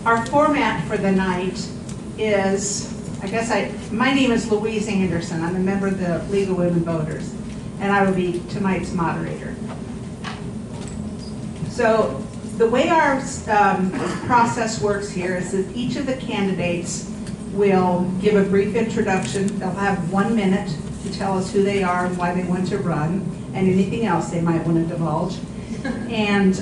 Our format for the night is, my name is Louise Anderson. I'm a member of the League of Women Voters, and I will be tonight's moderator. So the way our process works here is that each of the candidates will give a brief introduction. They'll have 1 minute to tell us who they are and why they want to run, and anything else they might want to divulge. And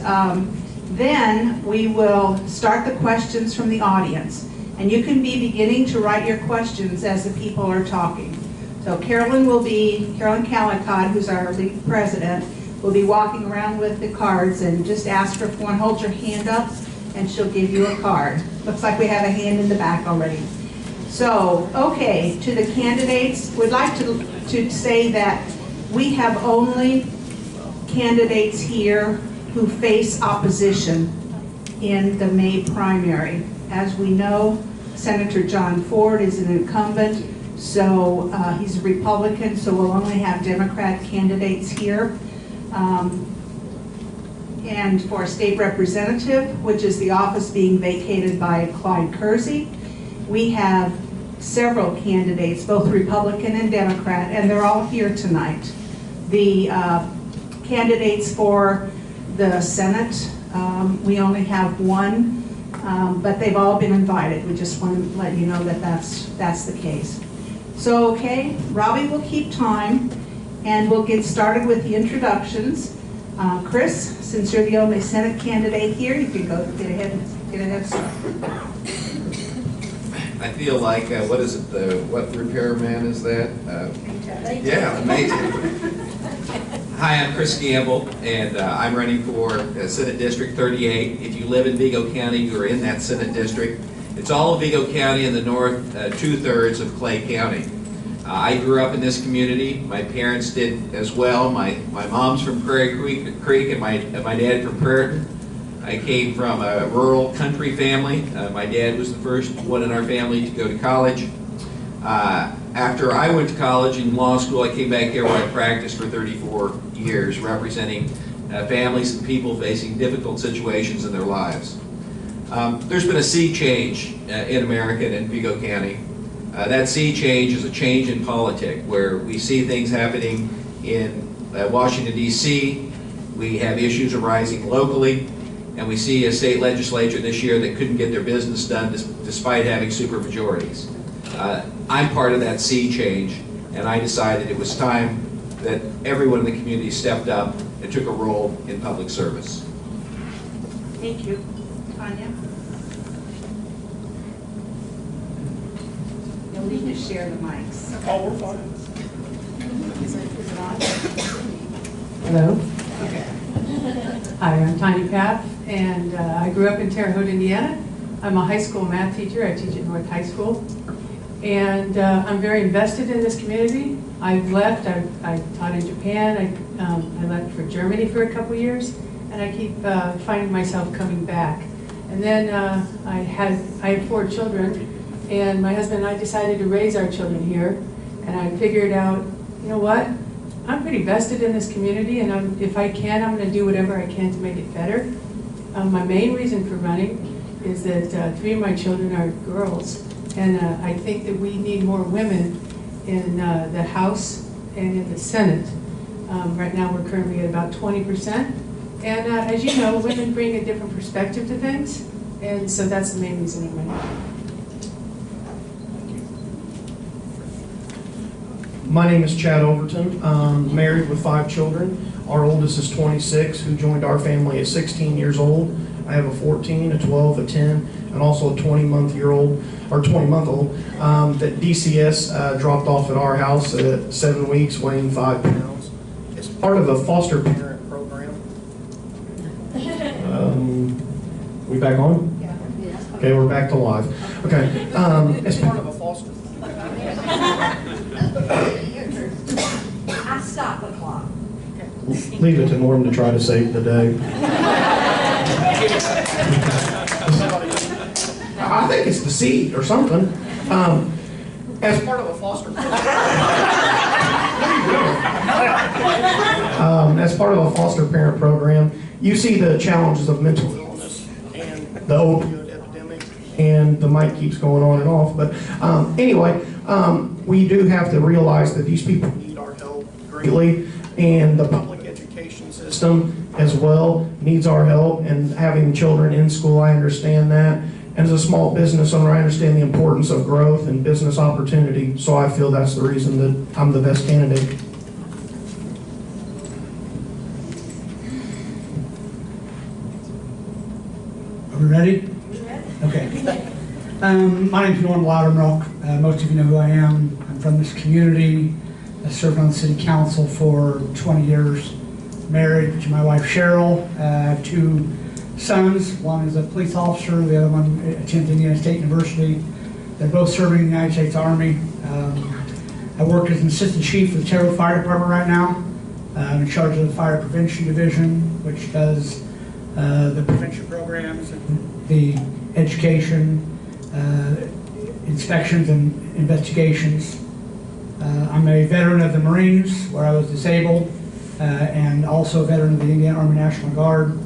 then we will start the questions from the audience. And you can be beginning to write your questions as the people are talking. So Carolyn Calicott, who's our league president, will be walking around with the cards, and just ask her if you want to hold your hand up and she'll give you a card. Looks like we have a hand in the back already. So, okay, to the candidates, we'd like to say that we have only candidates here who face opposition in the May primary. As we know, Senator John Ford is an incumbent, so he's a Republican, so we'll only have Democrat candidates here. And for a state representative, which is the office being vacated by Clyde Kersey, we have several candidates, both Republican and Democrat, and they're all here tonight. The candidates for the Senate, we only have one, but they've all been invited. We just want to let you know that that's the case. So, okay, Robbie will keep time, and we'll get started with the introductions. Chris, since you're the only Senate candidate here, you can go get ahead and start. I feel like, what is it, what repairman is that? Yeah, amazing. Hi, I'm Chris Gamble, and I'm running for Senate District 38. If you live in Vigo County, you're in that Senate District. It's all of Vigo County and the north 2/3 of Clay County. I grew up in this community. My parents did as well. My mom's from Prairie Creek and my dad from Prairiton. I came from a rural country family. My dad was the first one in our family to go to college. After I went to college in law school, I came back here where I practiced for 34 years, representing families and people facing difficult situations in their lives. There's been a sea change in America and in Vigo County. That sea change is a change in politics, where we see things happening in Washington, D.C. We have issues arising locally, and we see a state legislature this year that couldn't get their business done despite having supermajorities. I'm part of that sea change, and I decided it was time that everyone in the community stepped up and took a role in public service. Thank you. Tanya? You'll need to share the mics. Oh, we're fine. Is it on? Hello. Okay. Hi, I'm Tanya Paff, and I grew up in Terre Haute, Indiana. I'm a high school math teacher. I teach at North High School. And I'm very invested in this community. I've left. I taught in Japan. I left for Germany for a couple years, and I keep finding myself coming back. And then I had 4 children, and my husband and I decided to raise our children here. And I figured out, you know what? I'm pretty vested in this community, and if I can, I'm going to do whatever I can to make it better. My main reason for running is that 3 of my children are girls, and I think that we need more women in the House and in the Senate. Right now we're currently at about 20%, and as you know, women bring a different perspective to things, and so that's the main reason I'm running. My name is Chad Overton. Married with 5 children. Our oldest is 26, who joined our family at 16 years old. I have a 14, a 12, a 10, and also a 20-month-old that DCS dropped off at our house at 7 weeks, weighing 5 pounds. It's part of a foster parent program. We back on? Yeah. Okay, we're back to live. Okay, it's part of a foster. I stop the clock. Leave it to Norm to try to save the day. I think it's the seed or something. As part of a foster as part of a foster parent program, you see the challenges of mental illness and the opioid epidemic and the mic keeps going on and off. But anyway, we do have to realize that these people need our help greatly, and the public education system as well needs our help, and having children in school, I understand that. And as a small business owner, I understand the importance of growth and business opportunity, so I feel that's the reason that I'm the best candidate. Are we ready? Okay. My name's Norm Loudermilk. Most of you know who I am. I'm from this community. I served on the city council for 20 years. Married to my wife Cheryl. I have 2 sons. One is a police officer. The other one attends Indiana State University. They're both serving in the United States Army. I work as an assistant chief for the Terre Haute Fire Department right now. I'm in charge of the Fire Prevention Division, which does the prevention programs, the education, inspections and investigations. I'm a veteran of the Marines, where I was disabled, and also a veteran of the Indiana Army National Guard.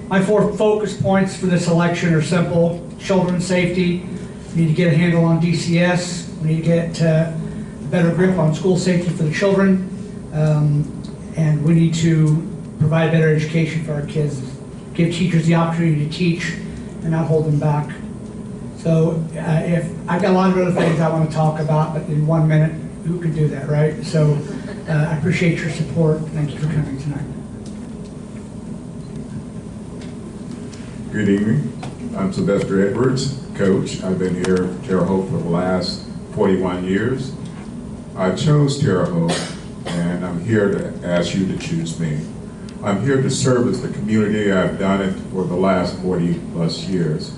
My 4 focus points for this election are simple: children's safety. We need to get a handle on DCS. We need to get a better grip on school safety for the children. And we need to provide better education for our kids. Give teachers the opportunity to teach and not hold them back. So if I've got a lot of other things I want to talk about, but in 1 minute, who can do that, right? So I appreciate your support. Thank you for coming tonight. Good evening. I'm Sylvester Edwards, coach. I've been here at Terre Haute for the last 41 years. I chose Terre Haute, and I'm here to ask you to choose me. I'm here to service the community. I've done it for the last 40 plus years.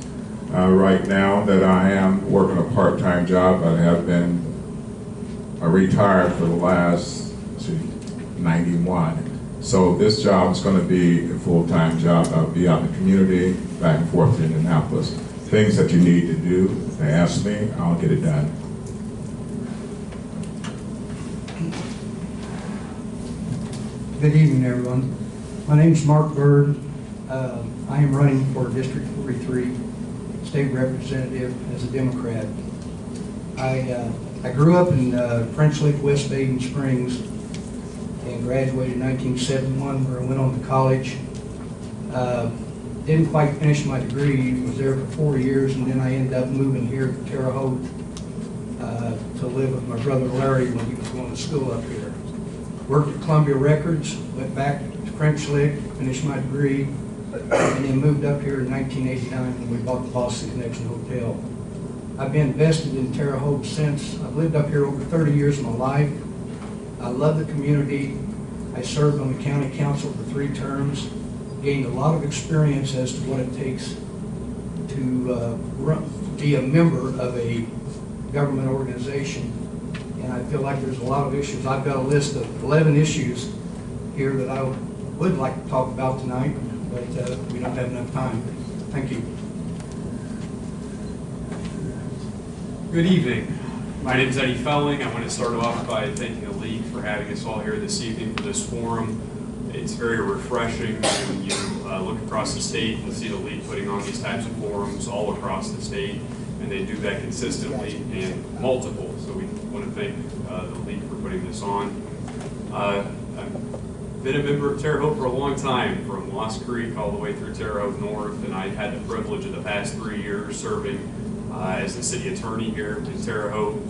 Right now that I am working a part-time job, I have been retired for the last 91. So this job is going to be a full-time job. I'll be out in the community, back and forth to Indianapolis. Things that you need to do, they ask me, I'll get it done. Good evening, everyone. My name is Mark Bird. I am running for District 43 State Representative as a Democrat. I grew up in French Lick, West Baden Springs, and graduated in 1971, where I went on to college. Didn't quite finish my degree, was there for 4 years, and then I ended up moving here to Terre Haute to live with my brother Larry when he was going to school up here. Worked at Columbia Records, went back to French Lick, finished my degree, and then moved up here in 1989 when we bought the Boston Connection Hotel. I've been invested in Terre Haute since. I've lived up here over 30 years of my life. I love the community. I served on the county council for 3 terms, gained a lot of experience as to what it takes to be a member of a government organization. And I feel like there's a lot of issues. I've got a list of 11 issues here that I would like to talk about tonight, but we don't have enough time. Thank you. Good evening. My name is Eddie Felling. I want to start off by thanking the League for having us all here this evening for this forum. It's very refreshing when you look across the state and see the League putting on these types of forums all across the state, and they do that consistently and multiple. So we want to thank the League for putting this on. I've been a member of Terre Haute for a long time, from Lost Creek all the way through Terre Haute North, and I had the privilege of the past 3 years serving as the city attorney here in Terre Haute.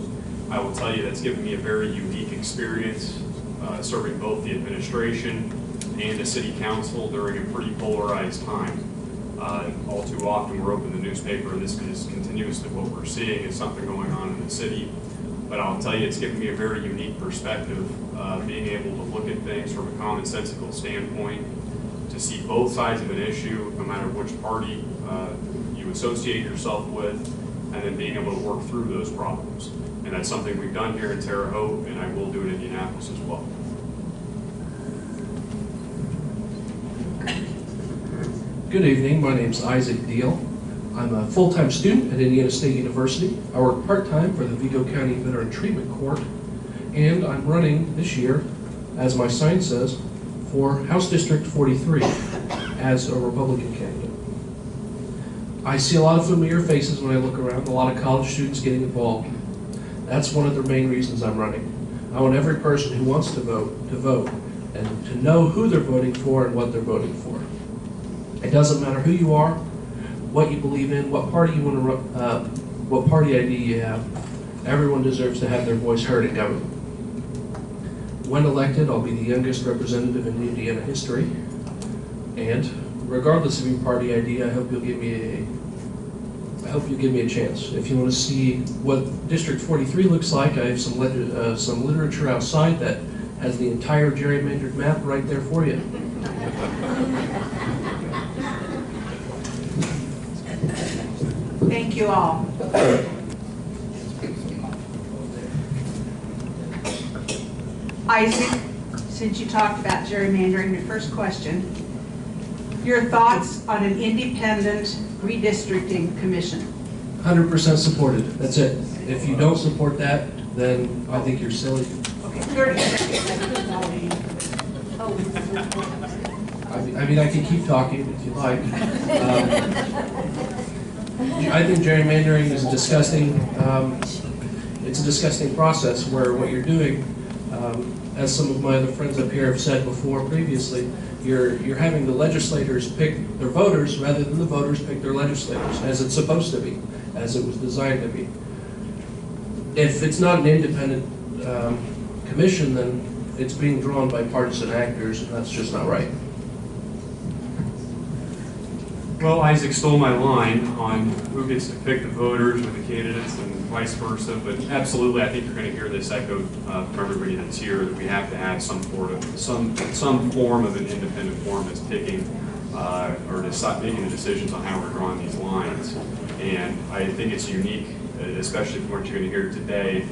I will tell you that's given me a very unique experience serving both the administration and the city council during a pretty polarized time. All too often we're open the newspaper and this is continuously what we're seeing is something going on in the city. But I'll tell you it's given me a very unique perspective, being able to look at things from a commonsensical standpoint, to see both sides of an issue, no matter which party you associate yourself with, and then being able to work through those problems. And that's something we've done here in Terre Haute, and I will do in Indianapolis as well. Good evening, my name is Isaac Deal. I'm a full-time student at Indiana State University. I work part-time for the Vigo County Veteran Treatment Court, and I'm running this year, as my sign says, for House District 43 as a Republican candidate. I see a lot of familiar faces when I look around, a lot of college students getting involved. That's one of the main reasons I'm running. I want every person who wants to vote, and to know who they're voting for and what they're voting for. It doesn't matter who you are, what you believe in, what party you want to run, what party ID you have. Everyone deserves to have their voice heard in government. When elected, I'll be the youngest representative in Indiana history, and regardless of your party ID, I hope you'll give me a chance. If you want to see what District 43 looks like, I have some literature outside that has the entire gerrymandered map right there for you. Thank you all. Isaac, since you talked about gerrymandering, your first question, your thoughts on an independent redistricting commission? 100% supported. That's it. If you don't support that, then I think you're silly. Okay, 30 seconds. I mean, I can keep talking if you like. I think gerrymandering is a disgusting. It's a disgusting process where what you're doing, as some of my other friends up here have said before previously, you're having the legislators pick their voters rather than the voters pick their legislators, as it's supposed to be, as it was designed to be. If it's not an independent commission, then it's being drawn by partisan actors, and that's just not right. Well, Isaac stole my line on who gets to pick the voters or the candidates and vice versa, but absolutely, I think you're going to hear this echoed from everybody that's here, that we have to have some form of an independent forum that's picking or making the decisions on how we're drawing these lines. And I think it's unique, especially from what you're going to hear today.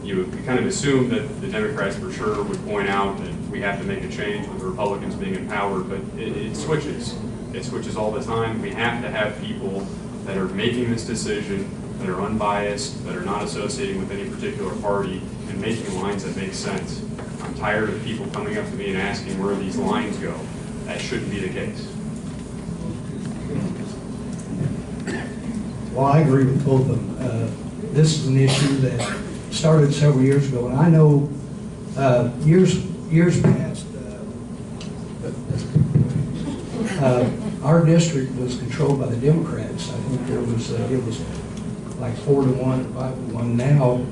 You kind of assume that the Democrats for sure would point out that we have to make a change with the Republicans being in power, but it switches. It switches all the time. We have to have people that are making this decision, that are unbiased, that are not associating with any particular party, and making lines that make sense. I'm tired of people coming up to me and asking where these lines go. That shouldn't be the case. Well, I agree with both of them. This is an issue that started several years ago, and I know years past, our district was controlled by the Democrats. I think it was like 4-1, 5-1. Now,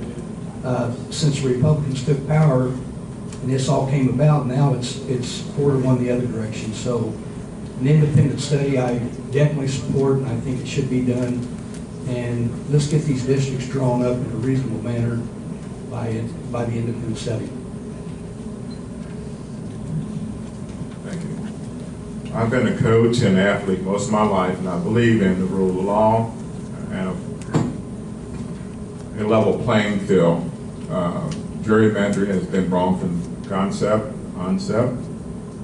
since the Republicans took power and this all came about, now it's 4-1 the other direction. So, an independent study I definitely support, and I think it should be done. And let's get these districts drawn up in a reasonable manner by the independent study. Thank you. I've been a coach and athlete most of my life, and I believe in the rule of law and a level playing field. Gerrymandering has been wrong from concept,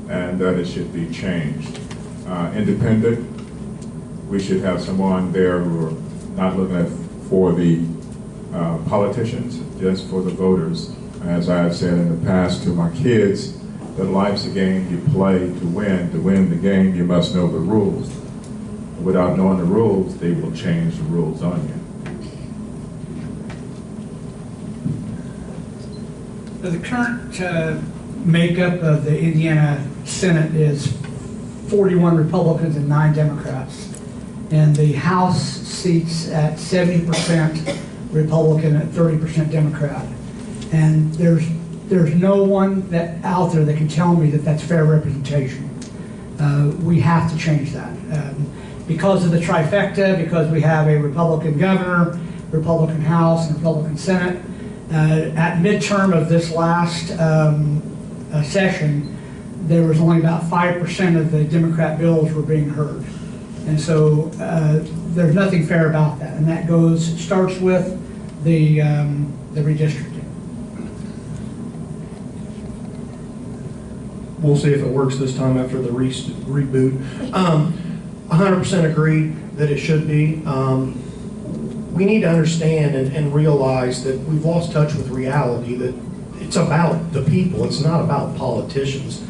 and that it should be changed. Independent, we should have someone there who are not looking at for the politicians, just for the voters. As I have said in the past to my kids, that life's a game you play to win. To win the game, you must know the rules. Without knowing the rules, they will change the rules on you. The current makeup of the Indiana Senate is 41 Republicans and 9 Democrats. And the House seats at 70% Republican and 30% Democrat. And there's no one that out there that can tell me that that's fair representation. We have to change that. Because of the trifecta, because we have a Republican governor, Republican House, and Republican Senate, at midterm of this last session, there was only about 5% of the Democrat bills were being heard. And so there's nothing fair about that. And that starts with the redistricting. We'll see if it works this time after the reboot. 100% agree that it should be. We need to understand and realize that we've lost touch with reality, that it's about the people, it's not about politicians.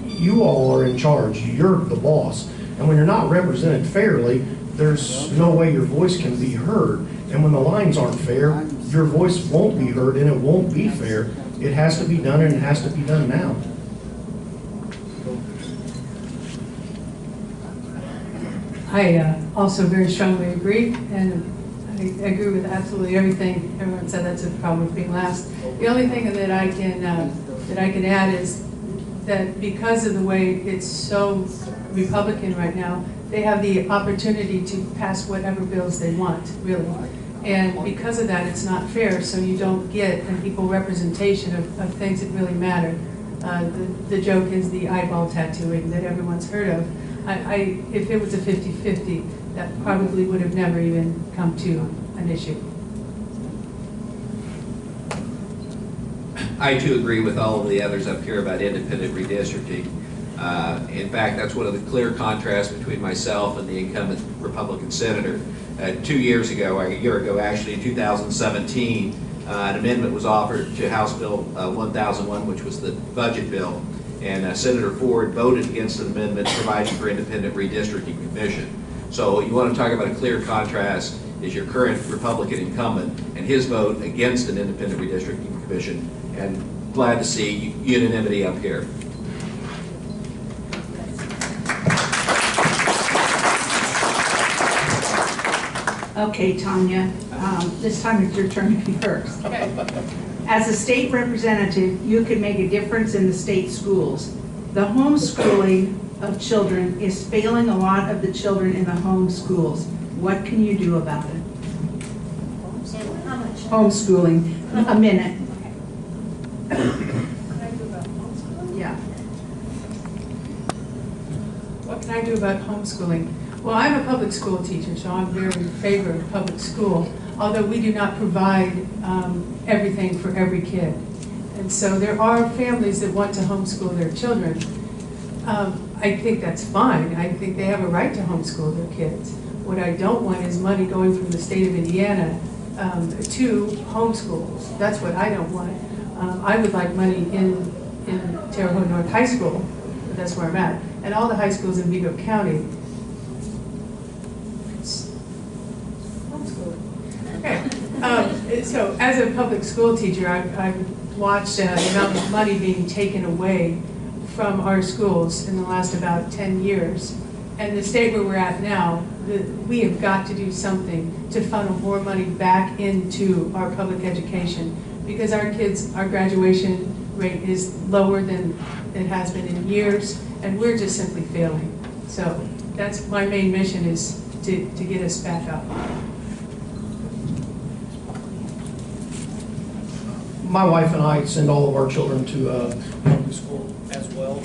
You all are in charge, you're the boss. And when you're not represented fairly, there's no way your voice can be heard. And when the lines aren't fair, your voice won't be heard and it won't be fair. It has to be done, and it has to be done now. I also very strongly agree, and I agree with absolutely everything everyone said. That's a problem with being last. The only thing that I can add is that because of the way it's so Republican right now, they have the opportunity to pass whatever bills they want, really. And because of that, it's not fair, so you don't get an equal representation of things that really matter. The joke is the eyeball tattooing that everyone's heard of. If it was a 50-50, that probably would have never even come to an issue. I too agree with all of the others up here about independent redistricting. In fact, that's one of the clear contrasts between myself and the incumbent Republican senator. 2 years ago, or a year ago actually, in 2017, an amendment was offered to House Bill 1001, which was the budget bill, and Senator Ford voted against an amendment providing for independent redistricting commission. So you want to talk about a clear contrast is your current Republican incumbent and his vote against an independent redistricting commission, and glad to see unanimity up here. Okay, Tanya, this time it's your turn to be first. As a state representative, you can make a difference in the state schools. The homeschooling of children is failing a lot of the children in the home schools. What can you do about it? How much? Homeschooling, a minute. Yeah. What can I do about homeschooling? Well, I'm a public school teacher, so I'm very in favor of public school, although we do not provide everything for every kid. And so there are families that want to homeschool their children. I think that's fine. I think they have a right to homeschool their kids. What I don't want is money going from the state of Indiana to homeschools. That's what I don't want. I would like money in Terre Haute North High School, but that's where I'm at, and all the high schools in Vigo County. Okay. So as a public school teacher, I've watched the amount of money being taken away from our schools in the last about 10 years. And the state where we're at now, we have got to do something to funnel more money back into our public education, because our kids, our graduation rate is lower than it has been in years, and we're just simply failing. So that's my main mission, is to get us back up. My wife and I send all of our children to public school as well.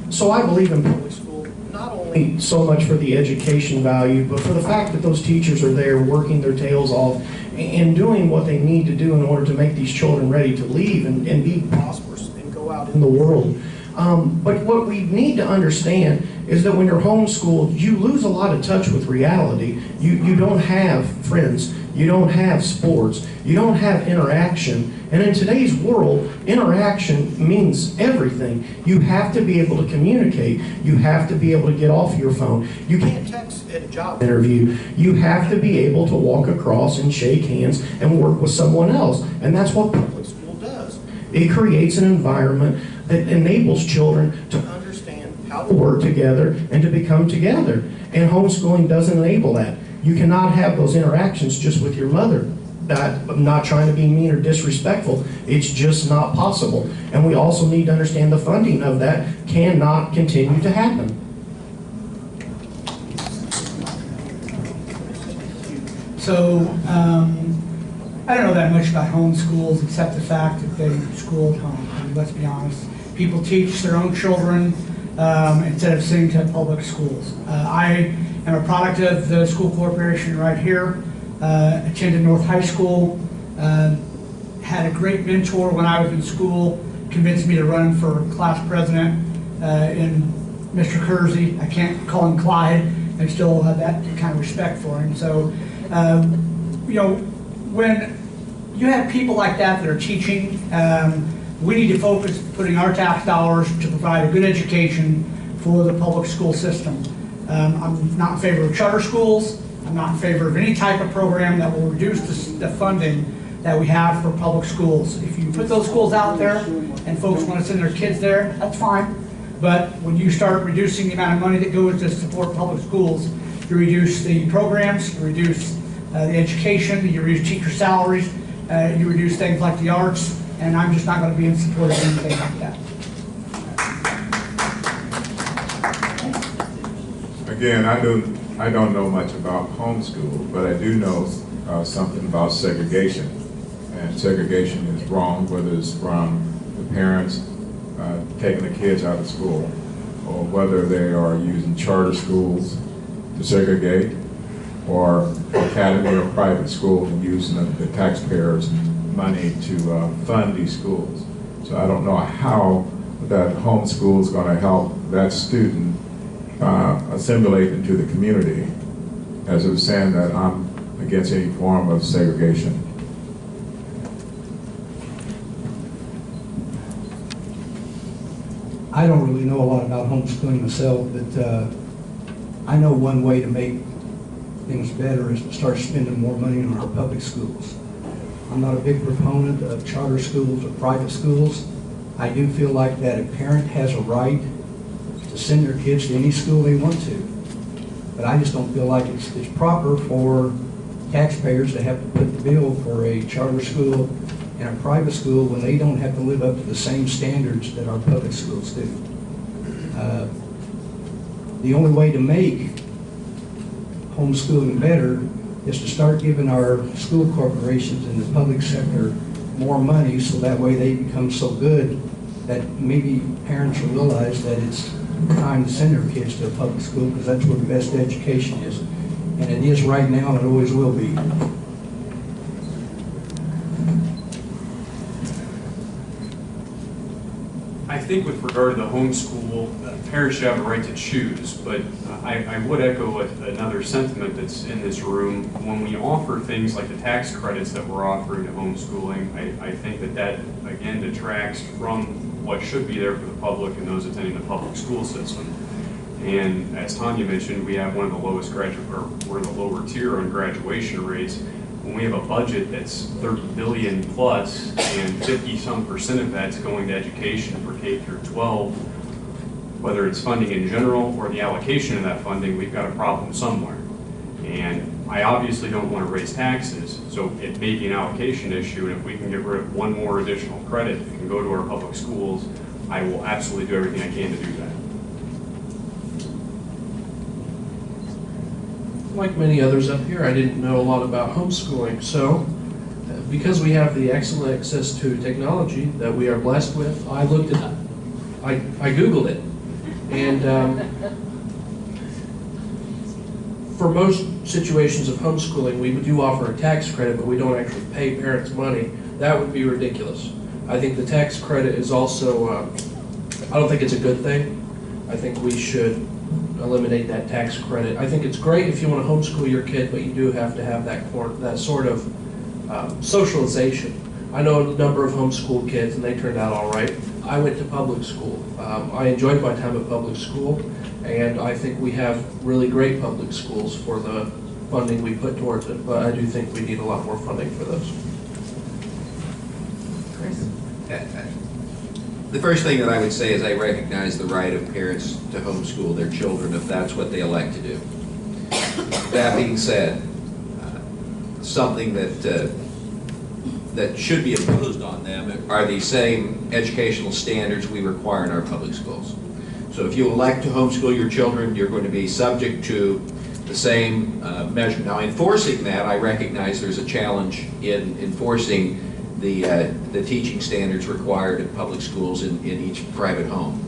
So I believe in public school, not only so much for the education value, but for the fact that those teachers are there working their tails off and doing what they need to do in order to make these children ready to leave and be prosperous and go out in the world. But what we need to understand is that when you're homeschooled, you lose a lot of touch with reality. You don't have friends. You don't have sports. You don't have interaction. And in today's world, interaction means everything. You have to be able to communicate. You have to be able to get off your phone. You can't text at a job interview. You have to be able to walk across and shake hands and work with someone else. And that's what public school does. It creates an environment that enables children to understand how to work together and to become together. And homeschooling doesn't enable that. You cannot have those interactions just with your mother. I'm not trying to be mean or disrespectful. It's just not possible. And we also need to understand the funding of that cannot continue to happen. So, I don't know that much about homeschools, except the fact that they school at home. I mean, let's be honest. People teach their own children instead of sending to public schools. I am a product of the school corporation right here. Attended North High School. Had a great mentor when I was in school. Convinced me to run for class president in Mr. Kersey. I can't call him Clyde. I still have that kind of respect for him. So, you know, when you have people like that that are teaching, we need to focus putting our tax dollars to provide a good education for the public school system. I'm not in favor of charter schools. I'm not in favor of any type of program that will reduce the funding that we have for public schools. If you put those schools out there and folks want to send their kids there, that's fine. But when you start reducing the amount of money that goes to support public schools, you reduce the programs, you reduce the education, you reduce teacher salaries, you reduce things like the arts, and I'm just not going to be in support of anything like that. Again, I don't know much about homeschool, but I do know something about segregation. And segregation is wrong, whether it's from the parents taking the kids out of school, or whether they are using charter schools to segregate, or academy or private schools and using the taxpayers' money to fund these schools. So I don't know how that homeschool is going to help that student assimilate into the community. As I was saying, that I'm against any form of segregation. I don't really know a lot about homeschooling myself, but I know one way to make things better is to start spending more money on our public schools. I'm not a big proponent of charter schools or private schools. I do feel like that a parent has a right to send their kids to any school they want to. But I just don't feel like it's proper for taxpayers to have to put the bill for a charter school and a private school when they don't have to live up to the same standards that our public schools do. The only way to make homeschooling better is to start giving our school corporations and the public sector more money, so that way they become so good that maybe parents will realize that it's time to send their kids to a public school, because that's where the best education is. And it is right now, and it always will be. I think with regard to the homeschool, parents should have a right to choose, but I would echo another sentiment that's in this room. When we offer things like the tax credits that we're offering to homeschooling, I think that again detracts from what should be there for the public and those attending the public school system. And as Tanya mentioned, we have one of the lowest we're the lower tier on graduation rates. When we have a budget that's $30 billion plus and 50-some% of that's going to education for K through 12, whether it's funding in general or the allocation of that funding, we've got a problem somewhere. And I obviously don't want to raise taxes, so it may be an allocation issue, and if we can get rid of one more additional credit that can go to our public schools, I will absolutely do everything I can to do that. Like many others up here, I didn't know a lot about homeschooling, so because we have the excellent access to technology that we are blessed with, I looked it up. I Googled it, and for most situations of homeschooling, we do offer a tax credit, but we don't actually pay parents money. That would be ridiculous. I think the tax credit is also, I don't think it's a good thing. I think we should eliminate that tax credit. I think it's great if you want to homeschool your kid, but you do have to have that sort of socialization. I know a number of homeschooled kids, and they turned out all right. I went to public school. I enjoyed my time at public school, and I think we have really great public schools for the funding we put towards it, but I do think we need a lot more funding for those. The first thing that I would say is I recognize the right of parents to homeschool their children if that's what they elect to do. That being said, something that should be imposed on them are the same educational standards we require in our public schools. So if you elect to homeschool your children, you're going to be subject to the same measure. Now, enforcing that, I recognize there's a challenge in enforcing the teaching standards required in public schools in each private home.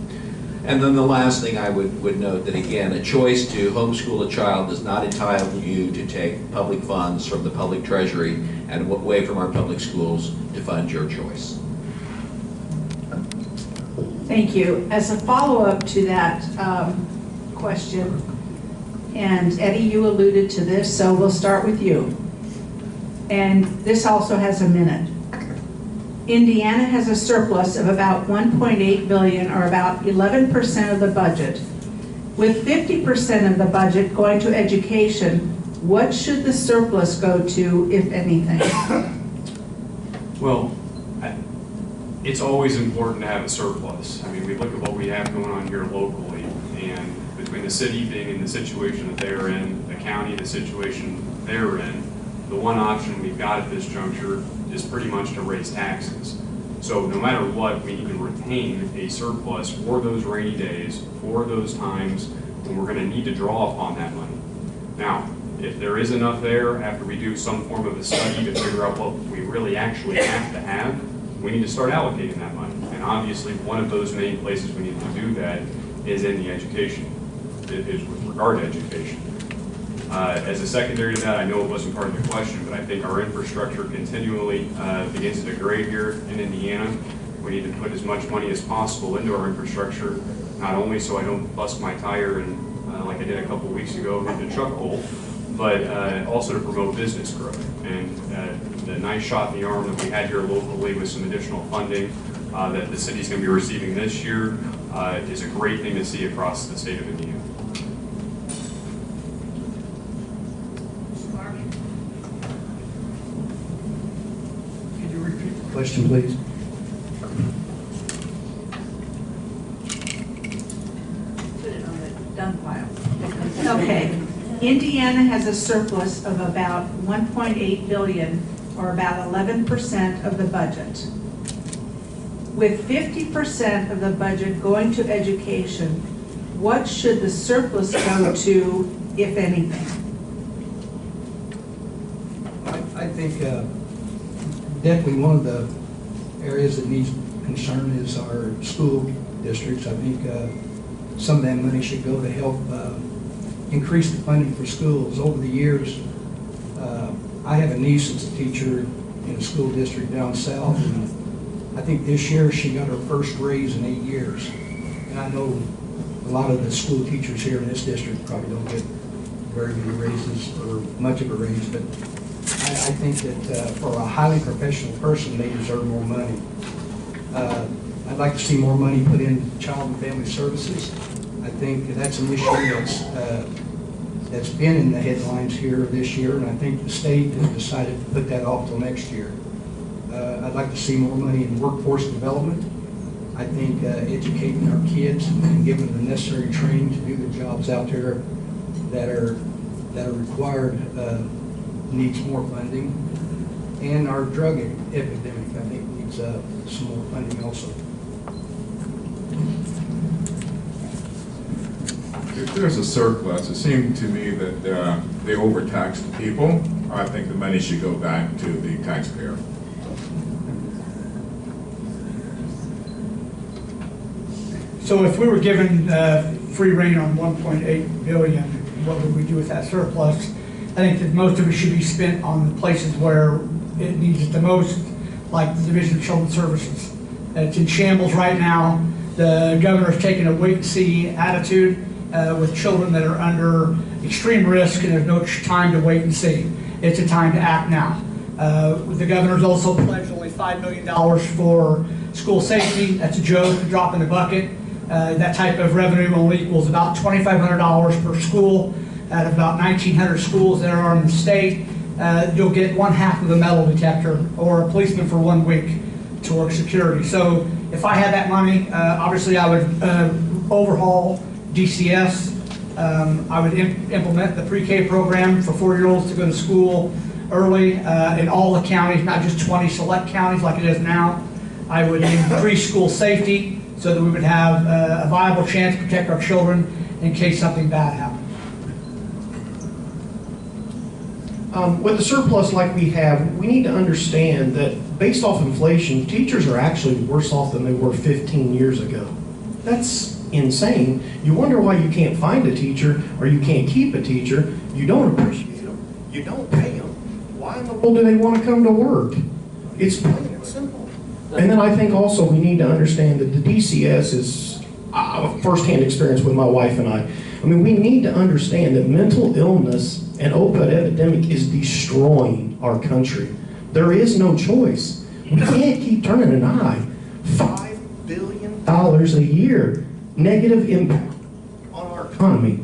And then the last thing I would note that, again, a choice to homeschool a child does not entitle you to take public funds from the public treasury and away from our public schools to fund your choice. Thank you. As a follow-up to that question, and Eddie, you alluded to this, so we'll start with you. And this also has a minute. Indiana has a surplus of about $1.8 billion, or about 11% of the budget. With 50% of the budget going to education, what should the surplus go to, if anything? Well, it's always important to have a surplus. I mean, we look at what we have going on here locally, and between the city being in the situation that they're in, the county, the situation they're in, the one option we've got at this juncture is pretty much to raise taxes. So no matter what, we need to retain a surplus for those rainy days, for those times when we're going to need to draw upon that money. Now, if there is enough there after we do some form of a study to figure out what we really actually have to have, we need to start allocating that money. And obviously, one of those main places we need to do that is in the education, is with regard to education. As a secondary to that, I know it wasn't part of the question, but I think our infrastructure continually begins to degrade here in Indiana. We need to put as much money as possible into our infrastructure, not only so I don't bust my tire and like I did a couple weeks ago hit the truck hole, but also to promote business growth. And the nice shot in the arm that we had here locally with some additional funding that the city's going to be receiving this year is a great thing to see across the state of Indiana. Could you repeat the question, please? Put it on the done file. Okay. Indiana has a surplus of about 1.8 billion, or about 11% of the budget. With 50% of the budget going to education, what should the surplus go to, if anything? I think definitely one of the areas that needs concern is our school districts. I think some of that money should go to help increase the funding for schools. Over the years, I have a niece that's a teacher in a school district down south, and I think this year she got her first raise in 8 years. And I know a lot of the school teachers here in this district probably don't get very many raises or much of a raise, but I think that for a highly professional person, they deserve more money. I'd like to see more money put in child and family services. I think that's an issue that's been in the headlines here this year, and I think the state has decided to put that off till next year. I'd like to see more money in workforce development. I think educating our kids and giving them the necessary training to do the jobs out there that are required needs more funding. And our drug epidemic, I think, needs some more funding also. If there's a surplus, it seemed to me that they overtaxed the people. I think the money should go back to the taxpayer. So if we were given free rein on 1.8 billion, what would we do with that surplus? I think that most of it should be spent on the places where it needs it the most, like the Division of Children's Services. It's in shambles right now. The governor's taking a wait-and-see attitude with children that are under extreme risk, and there's no time to wait and see. It's a time to act now. The governor's also pledged only $5 million for school safety. That's a joke, a drop in the bucket. That type of revenue only equals about $2,500 per school. At about 1,900 schools there are in the state, you'll get 1/2 of a metal detector or a policeman for 1 week to work security. So if I had that money, obviously I would overhaul DCS. I would implement the pre-K program for 4-year-olds to go to school early in all the counties, not just 20 select counties like it is now. I would increase school safety so that we would have a viable chance to protect our children in case something bad happened. With the surplus like we have, we need to understand that based off inflation, teachers are actually worse off than they were 15 years ago. That's insane. You wonder why you can't find a teacher or you can't keep a teacher. You don't appreciate them. You don't pay them. Why in the world do they want to come to work? It's plain and simple. And then I think also we need to understand that the DCS is a first-hand experience with my wife and I. I mean, we need to understand that mental illness and opioid epidemic is destroying our country. There is no choice. We can't keep turning an eye. $5 billion a year negative impact on our economy.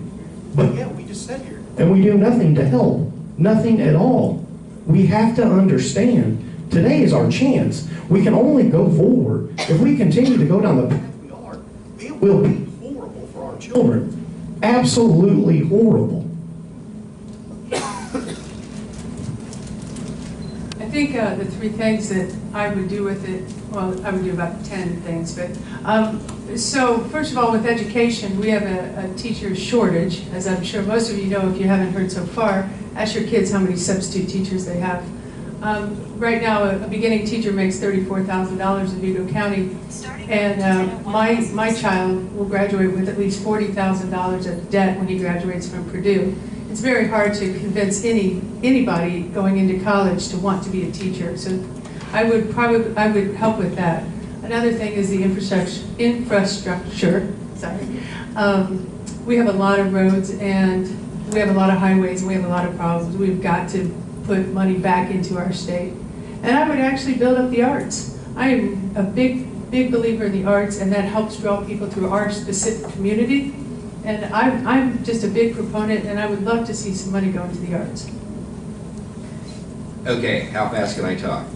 But yeah, we just sit here and we do nothing to help, nothing at all. We have to understand today is our chance. We can only go forward. If we continue to go down the path we are, it will be horrible for our children. Absolutely horrible. I think the three things that I would do with it, well, I would do about 10 things, but so first of all, with education, we have a teacher shortage, as I'm sure most of you know if you haven't heard so far. Ask your kids how many substitute teachers they have. Right now, a beginning teacher makes $34,000 in Vigo County, and my child will graduate with at least $40,000 of debt when he graduates from Purdue. It's very hard to convince anybody going into college to want to be a teacher. So I would help with that. Another thing is the infrastructure. Sorry, we have a lot of roads and we have a lot of highways and we have a lot of problems. We've got to put money back into our state. And I would actually build up the arts. I am a big believer in the arts, and that helps draw people to our specific community. And I'm just a big proponent, and I would love to see some money go into the arts. Okay, how fast can I talk?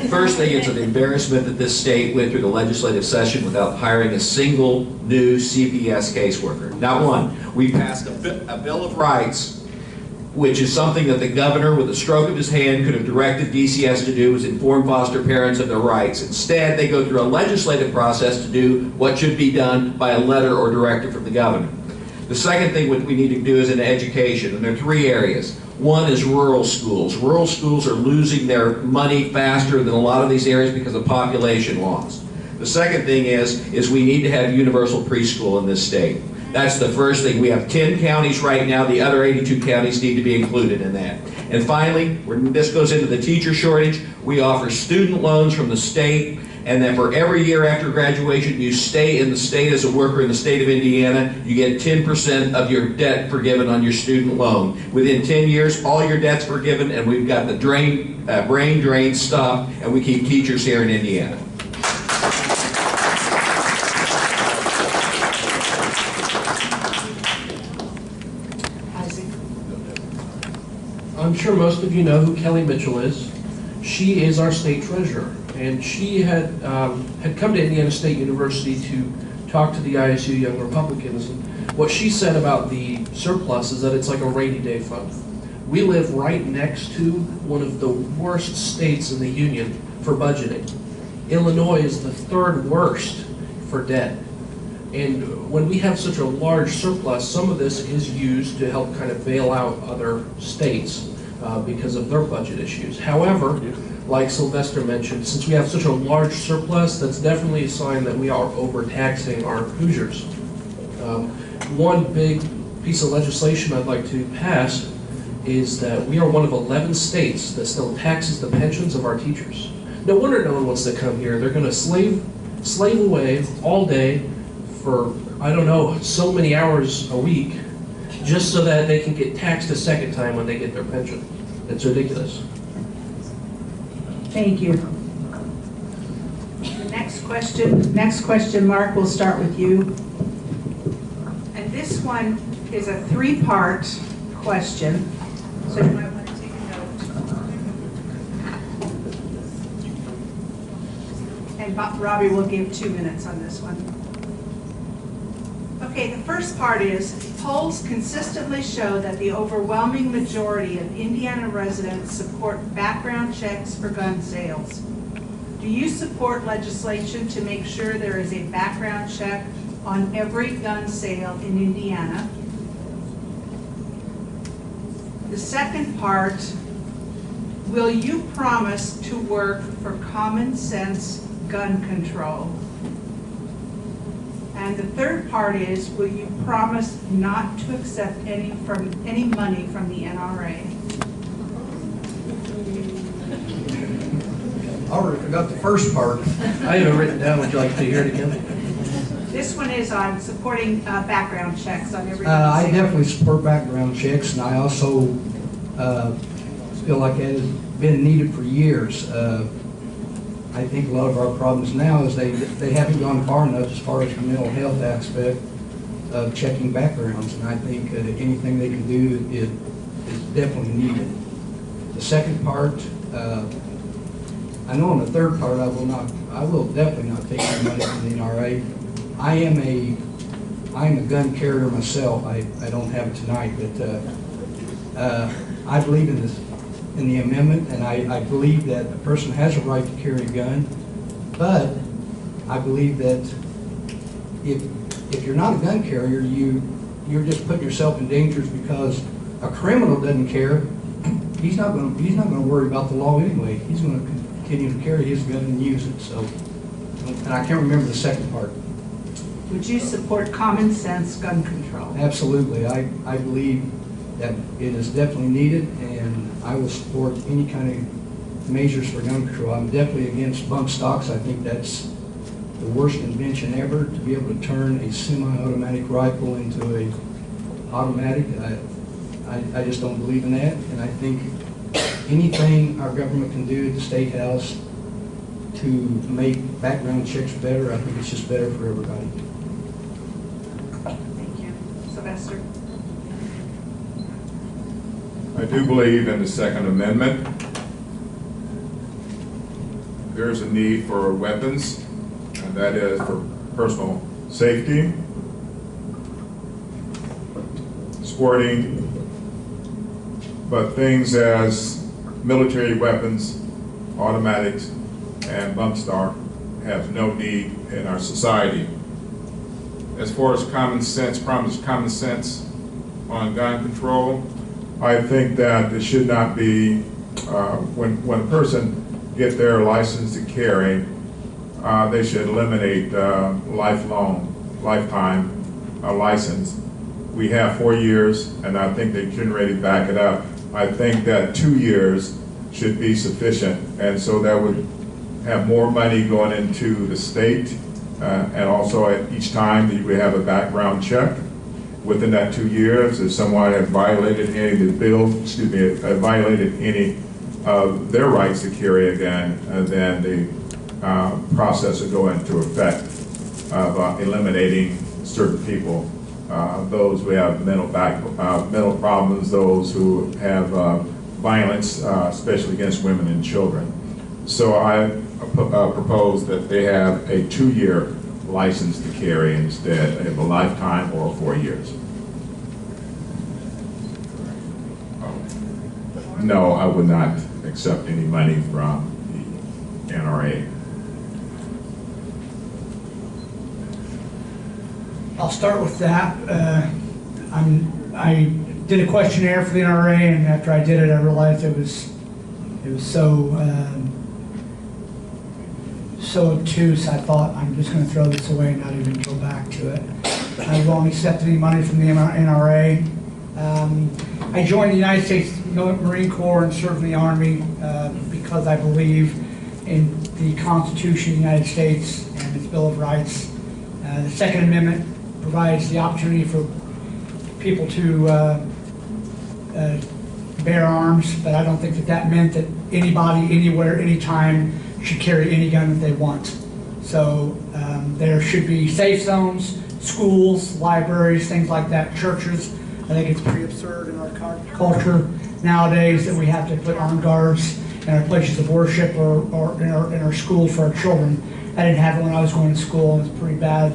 First thing, it's an embarrassment that this state went through the legislative session without hiring a single new CPS caseworker. Not one. We passed a Bill of Rights, which is something that the governor, with a stroke of his hand, could have directed DCS to do, was inform foster parents of their rights. Instead, they go through a legislative process to do what should be done by a letter or directive from the governor. The second thing what we need to do is in education, and there are three areas. One is rural schools. Rural schools are losing their money faster than a lot of these areas because of population loss. The second thing is we need to have universal preschool in this state. That's the first thing. We have 10 counties right now. The other 82 counties need to be included in that. And finally, this goes into the teacher shortage. We offer student loans from the state, and then for every year after graduation, you stay in the state as a worker in the state of Indiana, you get 10% of your debt forgiven on your student loan. Within 10 years, all your debt's forgiven, and we've got the brain drain stopped, and we keep teachers here in Indiana. I'm sure most of you know who Kelly Mitchell is. She is our state treasurer, and she had come to Indiana State University to talk to the ISU Young Republicans. And what she said about the surplus is that it's like a rainy day fund. We live right next to one of the worst states in the union for budgeting. Illinois is the third worst for debt. And when we have such a large surplus, some of this is used to help kind of bail out other states because of their budget issues. However, like Sylvester mentioned, since we have such a large surplus, that's definitely a sign that we are overtaxing our Hoosiers. One big piece of legislation I'd like to pass is that we are one of 11 states that still taxes the pensions of our teachers. No wonder no one wants to come here. They're going to slave away all day for, I don't know, so many hours a week just so that they can get taxed a second time when they get their pension. It's ridiculous. Thank you. The next question, Mark, we'll start with you. And this one is a three-part question, so you might want to take a note. And Robbie will give 2 minutes on this one. Okay, the first part is, polls consistently show that the overwhelming majority of Indiana residents support background checks for gun sales. Do you support legislation to make sure there is a background check on every gun sale in Indiana? The second part, will you promise to work for common sense gun control? And the third part is, will you promise not to accept any money from the NRA? I already forgot the first part. I have it written down. Would you like to hear it again? This one is on supporting background checks on every I definitely support background checks, and I also feel like that has been needed for years. I think a lot of our problems now is they haven't gone far enough as far as the mental health aspect of checking backgrounds, and I think anything they can do is definitely needed. The second part, I know on the third part I will definitely not take any money from the NRA. I am a gun carrier myself. I don't have it tonight, but I believe in the amendment, and I believe that a person has a right to carry a gun, but I believe that if you're not a gun carrier, you're just putting yourself in danger because a criminal doesn't care. He's not going to worry about the law anyway. He's going to continue to carry his gun and use it. So, and I can't remember the second part. Would you support common sense gun control? Absolutely. I believe that it is definitely needed, and I will support any kind of measures for gun control. I'm definitely against bump stocks. I think that's the worst invention ever, to be able to turn a semi-automatic rifle into a automatic. I just don't believe in that, and I think anything our government can do at the State House to make background checks better, I think it's just better for everybody. Thank you. Sylvester? I do believe in the Second Amendment. There's a need for weapons, and that is for personal safety, sporting, but things as military weapons, automatics, and bump stock have no need in our society. As far as common sense on gun control, I think that it should not be, when a person gets their license to carry, they should eliminate lifetime license. We have 4 years, and I think they shouldn't really back it up. I think that 2 years should be sufficient, and so that would have more money going into the state, and also at each time that you would have a background check within that 2 years. If someone had violated any of the violated any of their rights to carry a gun, then the process would go into effect of eliminating certain people, those who have mental problems, those who have violence, especially against women and children. So I propose that they have a 2-year license to carry instead of a lifetime or 4 years. No, I would not accept any money from the NRA. I'll start with that. I did a questionnaire for the NRA, and after I did it, I realized it was so obtuse. I thought, I'm just going to throw this away and not even go back to it. I won't accept any money from the NRA. I joined the United States Marine Corps and served in the Army because I believe in the Constitution of the United States and its Bill of Rights. The Second Amendment provides the opportunity for people to bear arms, but I don't think that meant that anybody, anywhere, anytime should carry any gun that they want. So there should be safe zones, schools, libraries, things like that, churches. I think it's pretty absurd in our culture nowadays that we have to put armed guards in our places of worship or in our schools for our children. I didn't have it when I was going to school, and it's pretty bad.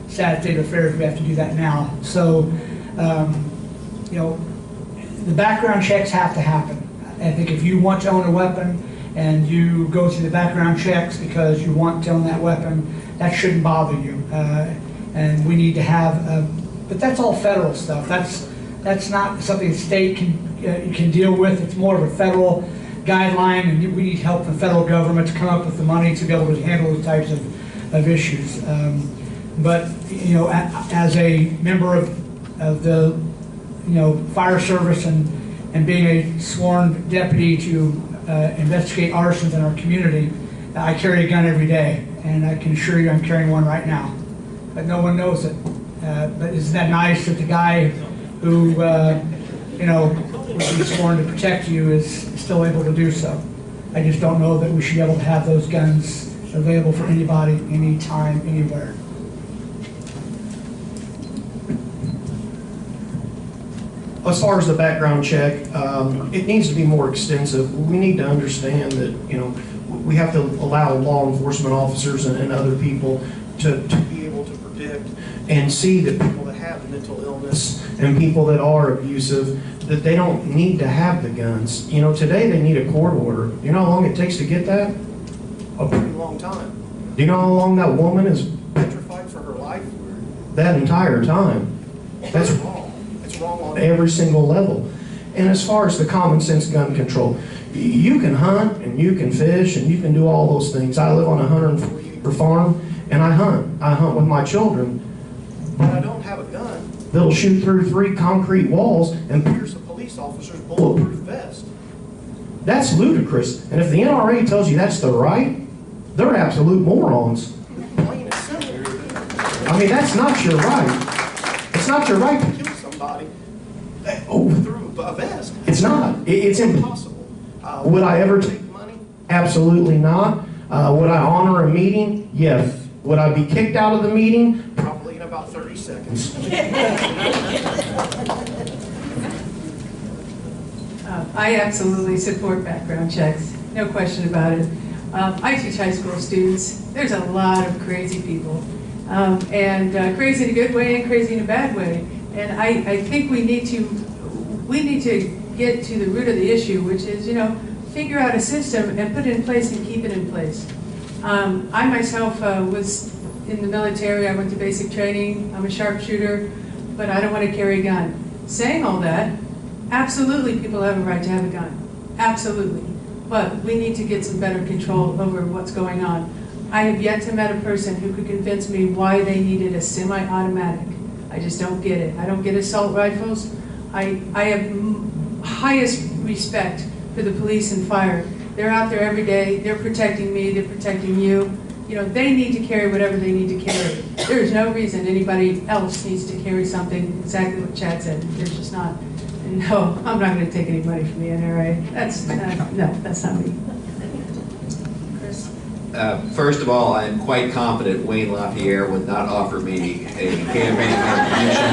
Sad state of affairs, we have to do that now. So, you know, the background checks have to happen. I think if you want to own a weapon and you go through the background checks because you want to own that weapon, that shouldn't bother you. And we need to have, but that's all federal stuff. That's not something the state can deal with. It's more of a federal guideline, and we need help from the federal government to come up with the money to be able to handle those types of issues. But you know, as a member of the fire service and being a sworn deputy to investigate arsons in our community, I carry a gun every day, and I can assure you I'm carrying one right now. But no one knows it. But isn't that nice that the guy who would be sworn to protect you is still able to do so? I just don't know that we should be able to have those guns available for anybody, anytime, anywhere. As far as the background check, it needs to be more extensive. We need to understand that, you know, we have to allow law enforcement officers and other people to be able to predict and see that people that have mental illness and people that are abusive, that they don't need to have the guns. You know, today they need a court order. You know how long it takes to get that? A pretty long time. Do you know how long that woman is petrified for her life? That entire time. That's wrong. It's wrong on every single level. And as far as the common sense gun control, you can hunt and you can fish and you can do all those things. I live on a 140-acre farm and I hunt. I hunt with my children, but I don't have a gun that'll shoot through 3 concrete walls and pierce a police officer's bulletproof vest. That's ludicrous. And if the NRA tells you that's the right, they're absolute morons. Plain and simple. I mean, that's not your right. It's not your right to kill somebody through a vest. It's not. It's impossible. Would I ever take money? Absolutely not. Would I honor a meeting? Yes. Would I be kicked out of the meeting? Probably in about 30 seconds. I absolutely support background checks, no question about it. I teach high school students. There's a lot of crazy people, and crazy in a good way and crazy in a bad way. And I think we need to get to the root of the issue, which is, you know, figure out a system and put it in place and keep it in place. I myself was in the military. I went to basic training. I'm a sharpshooter, but I don't want to carry a gun. Saying all that, absolutely people have a right to have a gun. Absolutely. But we need to get some better control over what's going on. I have yet to meet a person who could convince me why they needed a semi-automatic. I just don't get it. I don't get assault rifles. I have highest respect for the police and fire. They're out there every day. They're protecting me. They're protecting you. You know, they need to carry whatever they need to carry. There is no reason anybody else needs to carry something exactly what Chad said. There's just not. And no, I'm not going to take any money from the NRA. No, that's not me. Chris? First of all, I'm quite confident Wayne LaPierre would not offer me a campaign contribution.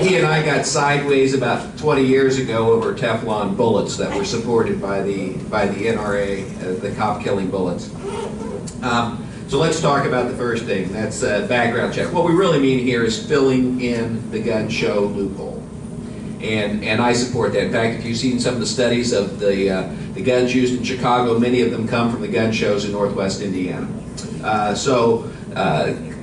He and I got sideways about 20 years ago over Teflon bullets that were supported by the NRA, the cop-killing bullets. So let's talk about the first thing. That's background check. What we really mean here is filling in the gun show loophole. And I support that. In fact, if you've seen some of the studies of the guns used in Chicago, many of them come from the gun shows in Northwest Indiana.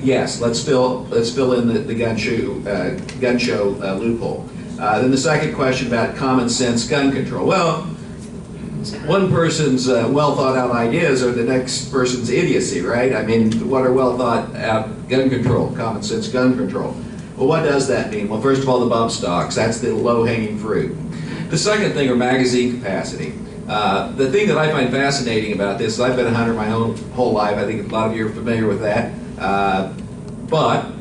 Yes, let's fill in the gun show loophole. Then the second question about common sense gun control. Well, one person's well thought out ideas are the next person's idiocy, right? I mean, what are well thought out gun control, common sense gun control? Well, what does that mean? Well, first of all, the bump stocks. That's the low-hanging fruit. The second thing are magazine capacity. The thing that I find fascinating about this is I've been a hunter my whole life. I think a lot of you are familiar with that. But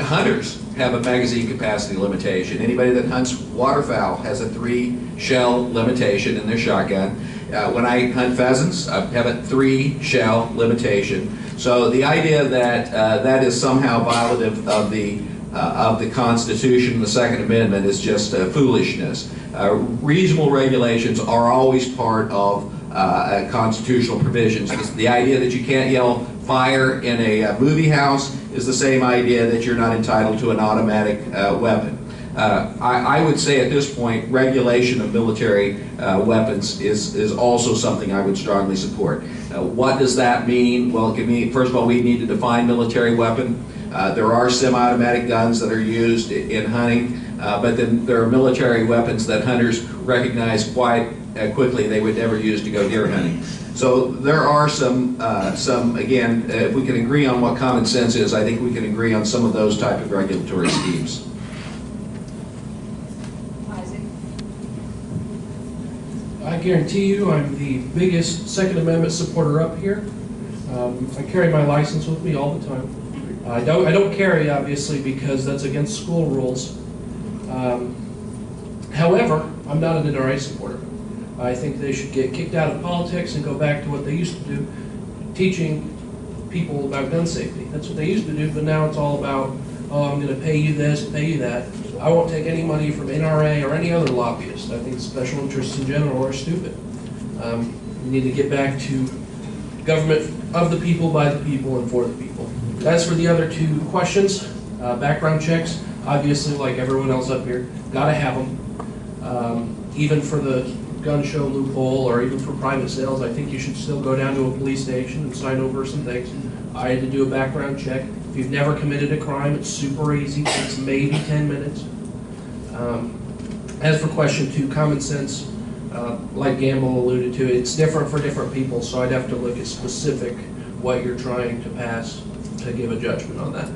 hunters have a magazine capacity limitation. Anybody that hunts waterfowl has a 3-shell limitation in their shotgun. When I hunt pheasants, I have a 3-shell limitation. So the idea that that is somehow violative of the Constitution and the Second Amendment is just foolishness. Reasonable regulations are always part of constitutional provisions. The idea that you can't yell fire in a movie house is the same idea that you're not entitled to an automatic weapon. I would say at this point, regulation of military weapons is also something I would strongly support. What does that mean? Well, it can mean, first of all, we need to define military weapon. There are semi-automatic guns that are used in hunting, but then there are military weapons that hunters recognize quite quickly they would never use to go deer hunting. So there are some again, if we can agree on what common sense is, I think we can agree on some of those type of regulatory schemes. I guarantee you I'm the biggest Second Amendment supporter up here. I carry my license with me all the time. I don't carry, obviously, because that's against school rules. However, I'm not an NRA supporter. I think they should get kicked out of politics and go back to what they used to do, teaching people about gun safety. That's what they used to do, but now it's all about, oh, I'm going to pay you this, pay you that. I won't take any money from NRA or any other lobbyist. I think special interests in general are stupid. We need to get back to government of the people, by the people, and for the people. As for the other two questions, background checks, obviously, like everyone else up here, gotta have them. Even for the gun show loophole or even for private sales, I think you should still go down to a police station and sign over some things. I had to do a background check. If you've never committed a crime, it's super easy. It's maybe 10 minutes. As for question 2, common sense, like Gamble alluded to, it's different for different people, so I'd have to look at specific what you're trying to pass to give a judgment on that.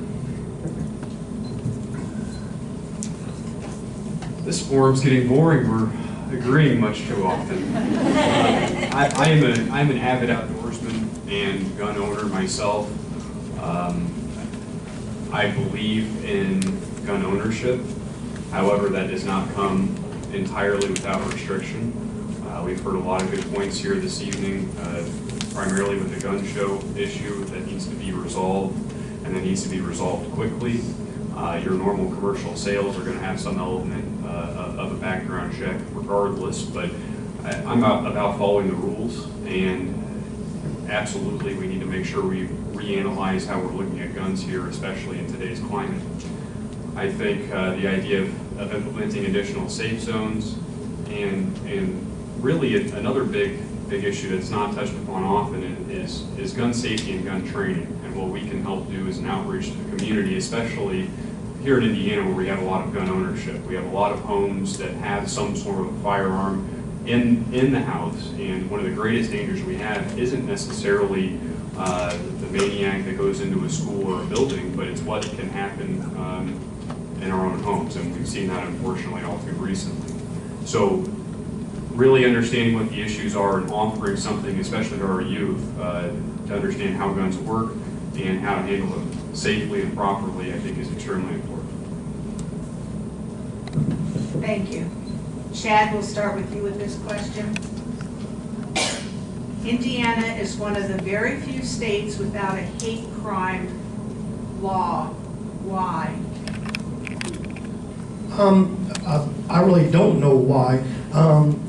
This forum's getting boring. We're agreeing much too often. I'm an avid outdoorsman and gun owner myself. I believe in gun ownership. However, that does not come entirely without restriction. We've heard a lot of good points here this evening, primarily with the gun show issue that needs to be resolved, and that needs to be resolved quickly. Your normal commercial sales are going to have some element of a background check regardless, but I'm about following the rules, and absolutely we need to make sure we reanalyze how we're looking at guns here, especially in today's climate. I think the idea of implementing additional safe zones and really another big issue that's not touched upon often is gun safety and gun training, and what we can help do is an outreach to the community, especially here in Indiana where we have a lot of gun ownership. We have a lot of homes that have some sort of a firearm in the house, and one of the greatest dangers we have isn't necessarily the maniac that goes into a school or a building, but it's what can happen in our own homes, and we've seen that unfortunately all too recently. So really understanding what the issues are and offering something, especially to our youth, to understand how guns work and how to handle them safely and properly, I think is extremely important. Thank you. Chad, we'll start with you with this question. Indiana is one of the very few states without a hate crime law. Why? I really don't know why.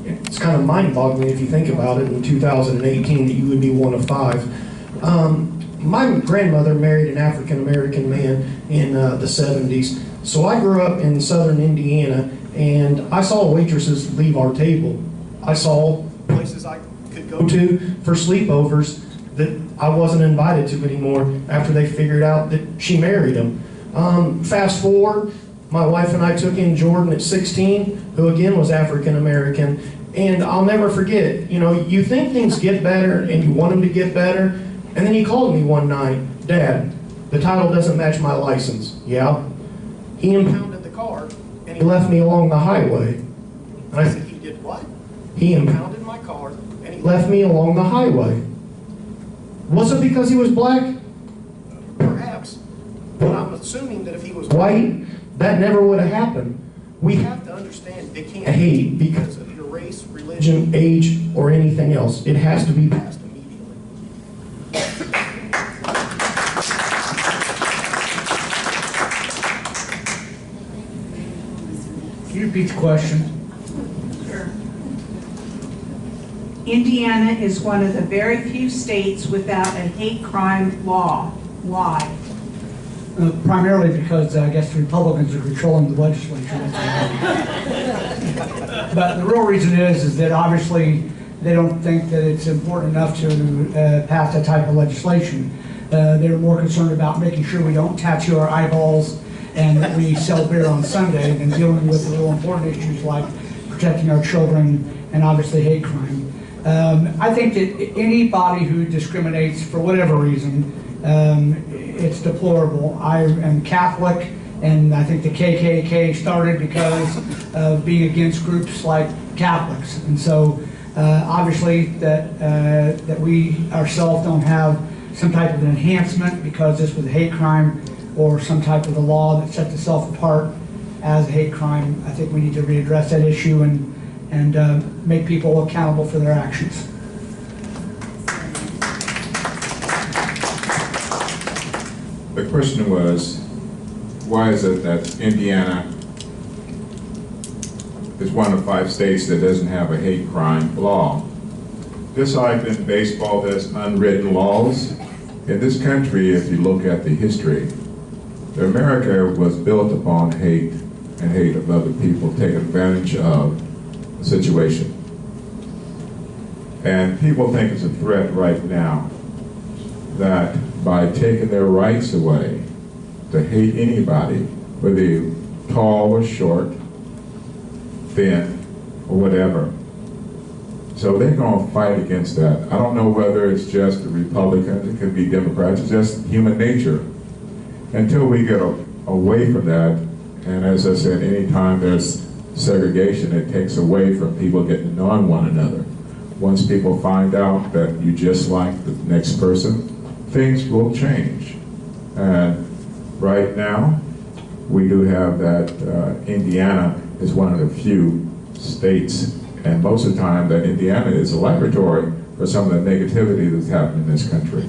It's kind of mind-boggling if you think about it in 2018 that you would be one of 5. My grandmother married an African-American man in the 70s. So I grew up in southern Indiana, and I saw waitresses leave our table. I saw places I could go to for sleepovers that I wasn't invited to anymore after they figured out that she married him. Fast forward, my wife and I took in Jordan at 16, who again was African-American, and I'll never forget, you know, you think things get better and you want them to get better, and then he called me one night, "Dad, the title doesn't match my license." Yeah. He impounded the car and he left me along the highway. And I said, "He did what?" "He impounded my car and he left me along the highway." Was it because he was black? Perhaps. But I'm assuming that if he was white, that never would have happened. We have to understand they can't hate because of your race, religion, age, or anything else. It has to be passed immediately. Can you repeat the question? Sure. Indiana is one of the very few states without a hate crime law. Why? Primarily because I guess the Republicans are controlling the legislature. But the real reason is that obviously they don't think that it's important enough to pass that type of legislation. They're more concerned about making sure we don't tattoo our eyeballs and that we sell beer on Sunday than dealing with the real important issues like protecting our children and obviously hate crime. I think that anybody who discriminates for whatever reason, it's deplorable. I am Catholic, and I think the KKK started because of being against groups like Catholics. And so obviously that we ourselves don't have some type of an enhancement because this was a hate crime or some type of a law that sets itself apart as a hate crime. I think we need to readdress that issue and make people accountable for their actions. The question was, why is it that Indiana is one of 5 states that doesn't have a hate crime law. Just like in baseball, there's unwritten laws. In this country, if you look at the history, America was built upon hate and hate of other people, taking advantage of the situation. And people think it's a threat right now that by taking their rights away to hate anybody, whether you're tall or short, thin, or whatever. So they're going to fight against that. I don't know whether it's just the Republicans, it could be Democrats, it's just human nature. Until we get away from that, and as I said, anytime there's segregation, it takes away from people getting to know one another. Once people find out that you just like the next person, things will change. And right now, we do have that Indiana is one of the few states, and most of the time that Indiana is a laboratory for some of the negativity that's happening in this country.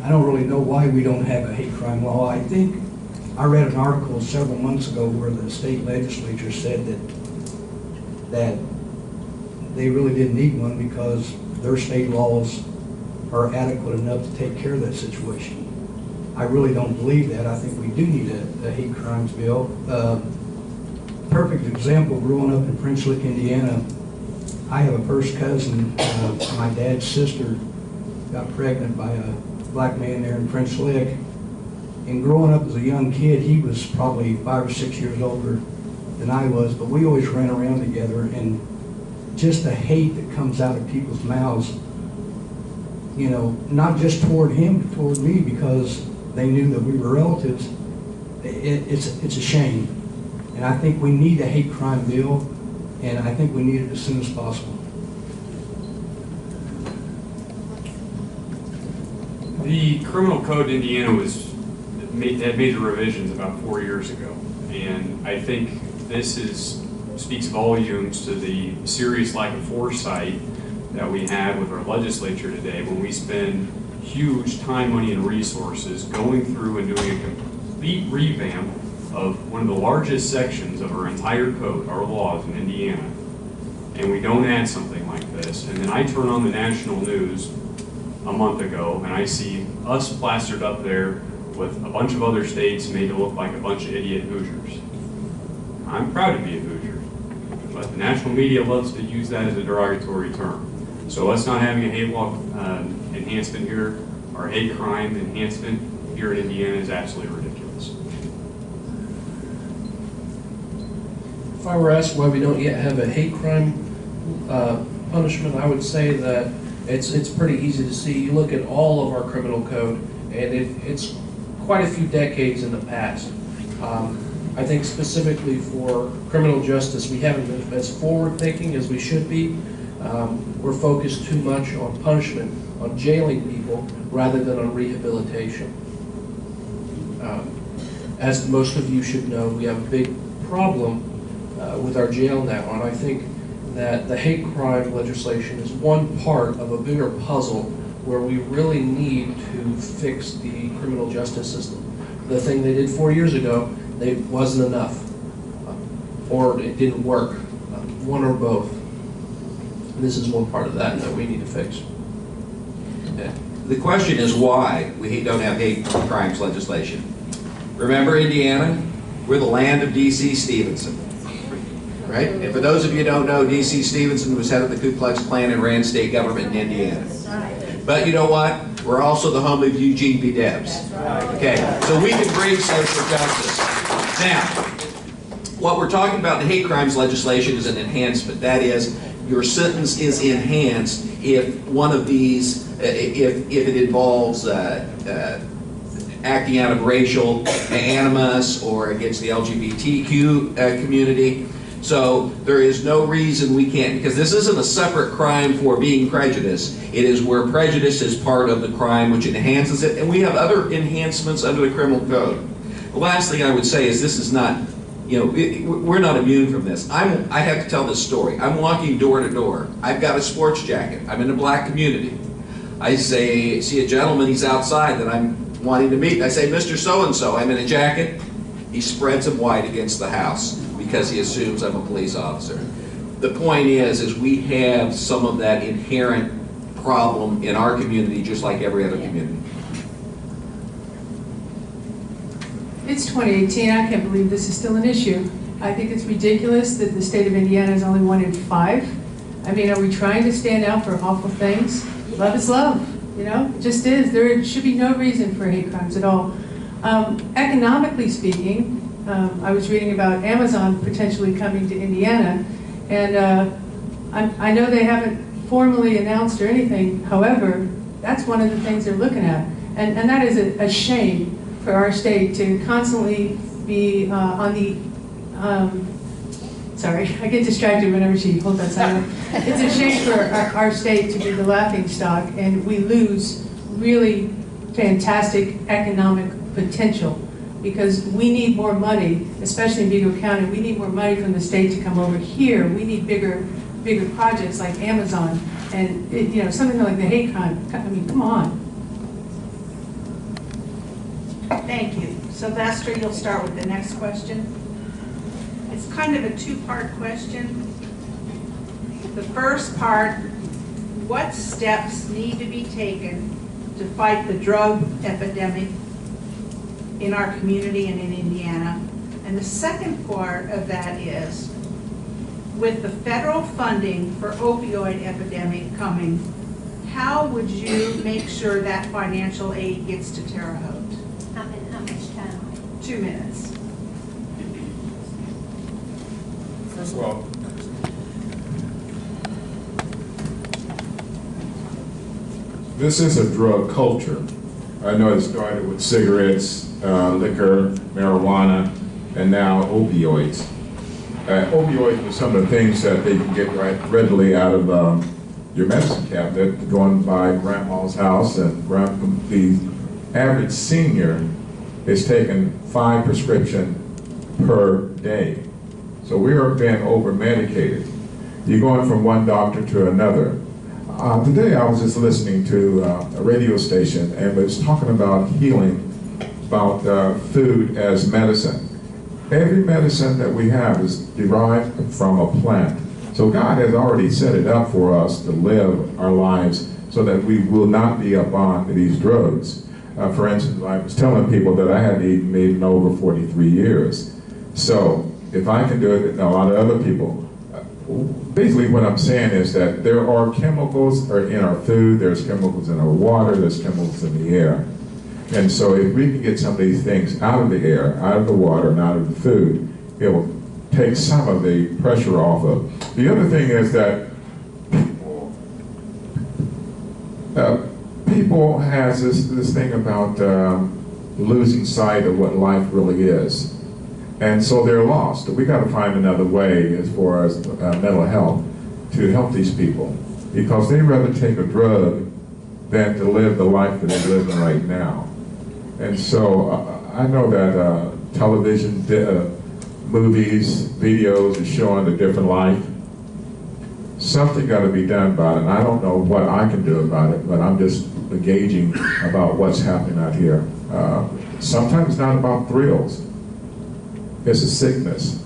I don't really know why we don't have a hate crime law. I think I read an article several months ago where the state legislature said that they really didn't need one because their state laws are adequate enough to take care of that situation. I really don't believe that. I think we do need a hate crimes bill. Perfect example, growing up in Prince Lick, Indiana, I have a first cousin, my dad's sister got pregnant by a black man there in Prince Lick. And growing up as a young kid, he was probably 5 or 6 years older than I was, but we always ran around together, and just the hate that comes out of people's mouths, you know, not just toward him, but toward me, because they knew that we were relatives. It's a shame. And I think we need a hate crime bill, and I think we need it as soon as possible. The criminal code in Indiana had made the revisions about 4 years ago, and I think this speaks volumes to the serious lack of foresight that we have with our legislature today when we spend huge time, money, and resources going through and doing a complete revamp of one of the largest sections of our entire code, our laws in Indiana, and we don't add something like this. And then I turn on the national news a month ago and I see us plastered up there with a bunch of other states made to look like a bunch of idiot Hoosiers. I'm proud to be a Hoosier, but the national media loves to use that as a derogatory term. So us not having a hate law enhancement here, or hate crime enhancement here in Indiana, is absolutely ridiculous. If I were asked why we don't yet have a hate crime punishment, I would say that it's pretty easy to see. You look at all of our criminal code, and it's quite a few decades in the past. I think specifically for criminal justice, we haven't been as forward-thinking as we should be. We're focused too much on punishment, on jailing people, rather than on rehabilitation. As most of you should know, we have a big problem with our jail now, and I think that the hate crime legislation is one part of a bigger puzzle where we really need to fix the criminal justice system. The thing they did 4 years ago, it wasn't enough, or it didn't work, one or both. And this is one part of that we need to fix. Okay. The question is why we don't have hate crimes legislation. Remember Indiana? We're the land of D.C. Stevenson. Right? And for those of you who don't know, D.C. Stevenson was head of the Ku Klux Klan and ran state government in Indiana. But you know what? We're also the home of Eugene B. Debs. Okay, so we can bring social justice. Now, what we're talking about in the hate crimes legislation is an enhancement. That is, your sentence is enhanced if one of these, if it involves acting out of racial animus or against the LGBTQ community. So there is no reason we can't, because this isn't a separate crime for being prejudiced. It is where prejudice is part of the crime, which enhances it, and we have other enhancements under the criminal code. The last thing I would say is this is not, we're not immune from this. I have to tell this story. I'm walking door to door. I've got a sports jacket. I'm in a black community. I see a gentleman, he's outside, that I'm wanting to meet. I say, Mr. So-and-so, I'm in a jacket. He spreads them wide against the house because he assumes I'm a police officer. The point is we have some of that inherent problem in our community just like every other community. It's 2018, I can't believe this is still an issue. I think it's ridiculous that the state of Indiana is only 1 in 5. I mean, are we trying to stand out for awful things? Love is love, you know, it just is. There should be no reason for hate crimes at all. Economically speaking, I was reading about Amazon potentially coming to Indiana, and I know they haven't formally announced or anything. However, that's one of the things they're looking at, and that is a shame for our state to constantly be on the, sorry, I get distracted whenever she holds that silent. It's a shame for our state to be the laughing stock, and we lose really fantastic economic potential because we need more money, especially in Vigo County. We need more money from the state to come over here. We need bigger projects like Amazon and you know, something like the hate crime. I mean, come on. Thank you. Sylvester, you'll start with the next question. It's kind of a two-part question. The first part, what steps need to be taken to fight the drug epidemic in our community and in Indiana? And the second part of that is, with the federal funding for opioid epidemic coming, how would you make sure that financial aid gets to Terre Haute? How much time? 2 minutes. First of all, this is a drug culture. I know it started with cigarettes, liquor, marijuana, and now opioids. Opioids are some of the things that they can get readily out of your medicine cabinet, going by grandma's house, and the average senior is taking 5 prescriptions per day. So we are being over-medicated. You're going from one doctor to another. Today I was just listening to a radio station, and it was talking about healing, about food as medicine. Every medicine that we have is derived from a plant. So God has already set it up for us to live our lives so that we will not be upon these drugs. For instance, I was telling people that I hadn't eaten meat in over 43 years. So if I can do it, and a lot of other people, basically what I'm saying is that there are chemicals in our food, there's chemicals in our water, there's chemicals in the air. And so if we can get some of these things out of the air, out of the water, and out of the food, it will take some of the pressure off of. The other thing is that people has this thing about losing sight of what life really is. And so they're lost. We got to find another way as far as mental health to help these people, because they'd rather take a drug than to live the life that they're living right now. And so I know that television, movies, videos are showing a different life. Something got to be done about it. And I don't know what I can do about it, but I'm just engaging about what's happening out here. Sometimes it's not about thrills. It's a sickness.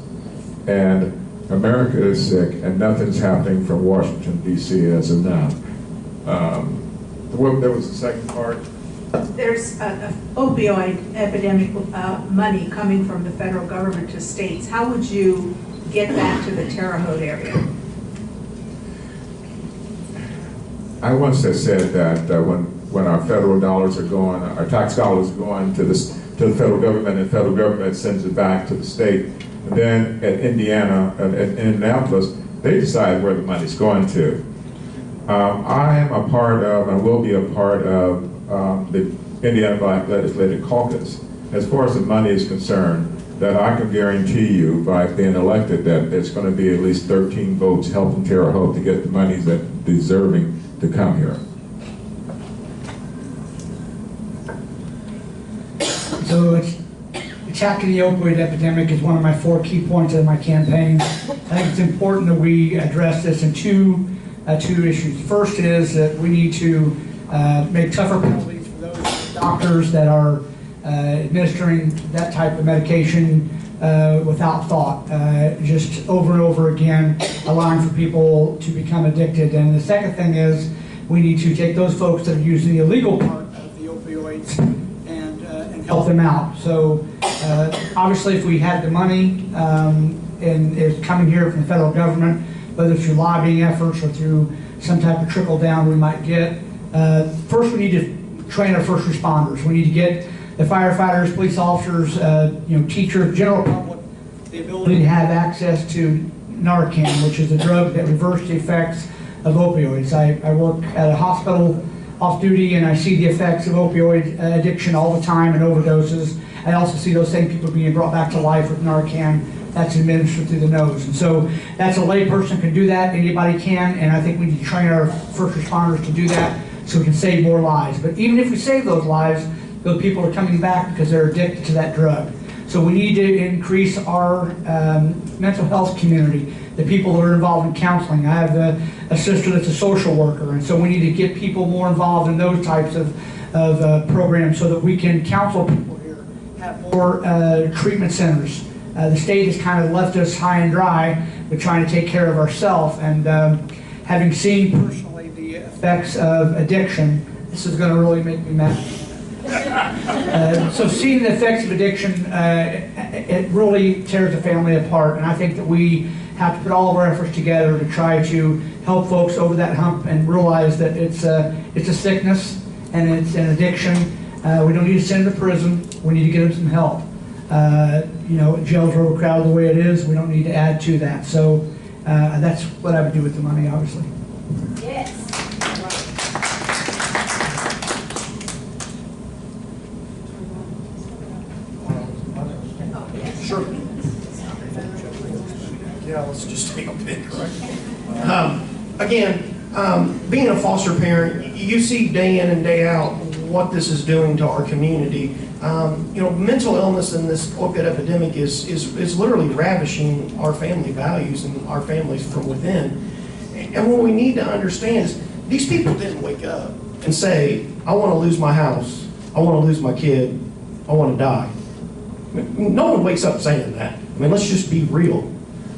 And America is sick, and nothing's happening from Washington, D.C. as of now. There was a second part. There's an opioid epidemic money coming from the federal government to states. How would you get that to the Terre Haute area? I once have said that when our federal dollars are going, our tax dollars are going to the federal government, and the federal government sends it back to the state, and then at Indiana, at Indianapolis, they decide where the money's going to. I am a part of, and will be a part of, the Indiana Black Legislative Caucus. As far as the money is concerned, that I can guarantee you by being elected that there's going to be at least 13 votes helping Terre Haute to get the money that's deserving to come here. So attacking the opioid epidemic is one of my 4 key points of my campaign. I think it's important that we address this in two issues. First is that we need to make tougher penalties for those doctors that are administering that type of medication without thought, just over and over again, allowing for people to become addicted. And the second thing is we need to take those folks that are using the illegal part of the opioids and help them out. So obviously if we had the money and it's coming here from the federal government, whether through lobbying efforts or through some type of trickle down we might get, first we need to train our first responders. We need to get the firefighters, police officers, teachers, general public, the ability to have access to Narcan, which is a drug that reverses the effects of opioids. I work at a hospital off duty and I see the effects of opioid addiction all the time and overdoses. I also see those same people being brought back to life with Narcan that's administered through the nose. And so that's a layperson can do that, anybody can, and I think we need to train our first responders to do that so we can save more lives. But even if we save those lives, those people are coming back because they're addicted to that drug. So we need to increase our mental health community, the people that are involved in counseling. I have a sister that's a social worker, and so we need to get people more involved in those types of programs so that we can counsel people here, have more treatment centers. The state has kind of left us high and dry with trying to take care of ourselves, and having seen personally the effects of addiction, this is going to really make me mad. So seeing the effects of addiction, it really tears the family apart, and I think that we have to put all of our efforts together to try to help folks over that hump and realize that it's a sickness and it's an addiction. We don't need to send them to prison. We need to get them some help. Jails are overcrowded the way it is. We don't need to add to that. So that's what I would do with the money, obviously. Yes. Sure. Yeah, let's just take a pick, right? Being a foster parent, you see day in and day out what this is doing to our community. Mental illness and this opioid epidemic is literally ravishing our family values and our families from within. And what we need to understand is these people didn't wake up and say, I want to lose my house, I want to lose my kid, I want to die. No one wakes up saying that. I mean, let's just be real.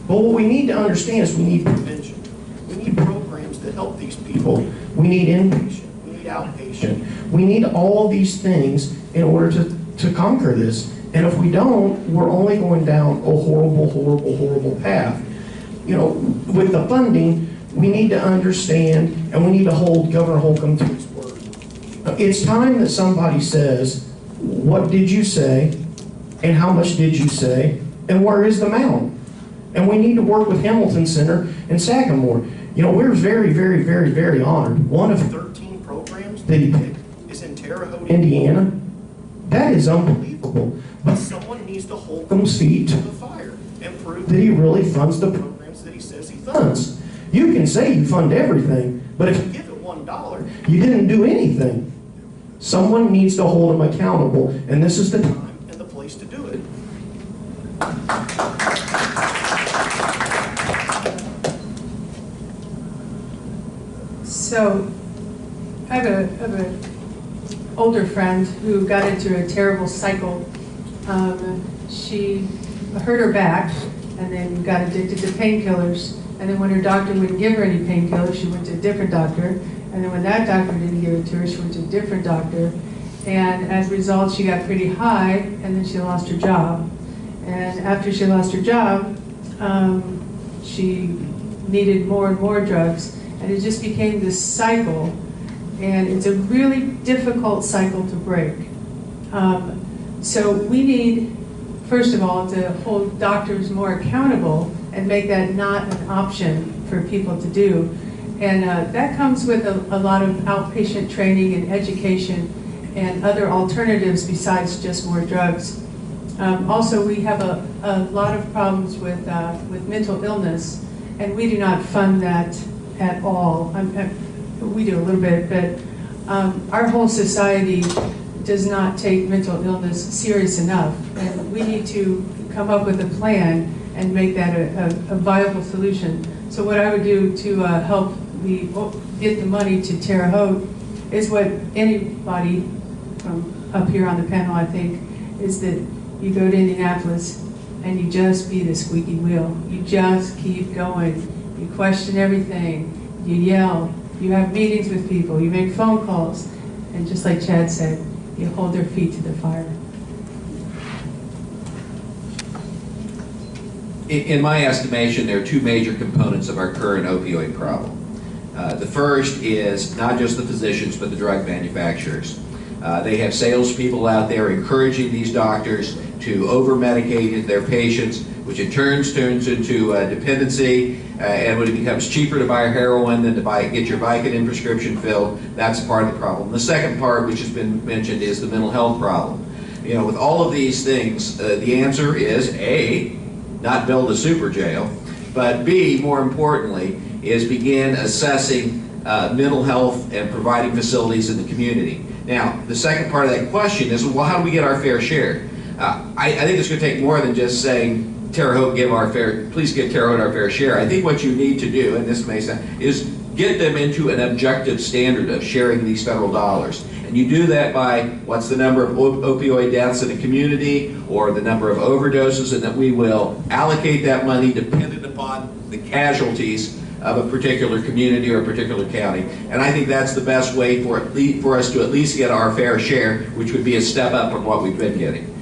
But what we need to understand is we need prevention. We need programs that help these people. We need inpatient. We need outpatient. We need all these things in order to conquer this. And if we don't, we're only going down a horrible, horrible, horrible path. With the funding, we need to understand and we need to hold Governor Holcomb to his word. It's time that somebody says, what did you say? And how much did you say? And where is the amount? And we need to work with Hamilton Center and Sagamore. We're very, very, very, very honored. One of 13 programs that he picked is in Terre Haute, Indiana. That is unbelievable. But someone needs to hold Holcomb's feet to the fire and prove that he really funds the programs that he says he funds. You can say you fund everything, but if you give it $1, you didn't do anything. Someone needs to hold him accountable, and this is the time to do it. So, I have an older friend who got into a terrible cycle. She hurt her back and then got addicted to painkillers. And then when her doctor wouldn't give her any painkillers, she went to a different doctor. And then when that doctor didn't give it to her, she went to a different doctor. And as a result, she got pretty high, and then she lost her job. And after she lost her job, she needed more and more drugs. And it just became this cycle. And it's a really difficult cycle to break. So we need, first of all, to hold doctors more accountable and make that not an option for people to do. And that comes with a lot of outpatient training and education and other alternatives besides just more drugs. Also, we have a lot of problems with mental illness, and we do not fund that at all. We do a little bit, but our whole society does not take mental illness serious enough, and we need to come up with a plan and make that a viable solution. So what I would do to help me get the money to Terre Haute is what anybody from up here on the panel, I think, is that you go to Indianapolis and you just be the squeaky wheel. You just keep going. You question everything. You yell. You have meetings with people. You make phone calls. And just like Chad said, you hold their feet to the fire. In my estimation, there are two major components of our current opioid problem. The first is not just the physicians, but the drug manufacturers. They have salespeople out there encouraging these doctors to over-medicate their patients, which in turn turns into dependency, and when it becomes cheaper to buy heroin than to get your Vicodin prescription filled, that's part of the problem. The second part, which has been mentioned, is the mental health problem. You know, with all of these things, the answer is A, not build a super jail, but B, more importantly, is begin assessing mental health and providing facilities in the community. Now, the second part of that question is, well, how do we get our fair share? I think it's going to take more than just saying, Terre Haute, please give Terre Haute our fair share. I think what you need to do, and this may sound, is get them into an objective standard of sharing these federal dollars. And you do that by what's the number of opioid deaths in a community or the number of overdoses, and that we will allocate that money dependent upon the casualties of a particular community or a particular county. And I think that's the best way for us to at least get our fair share, which would be a step up from what we've been getting.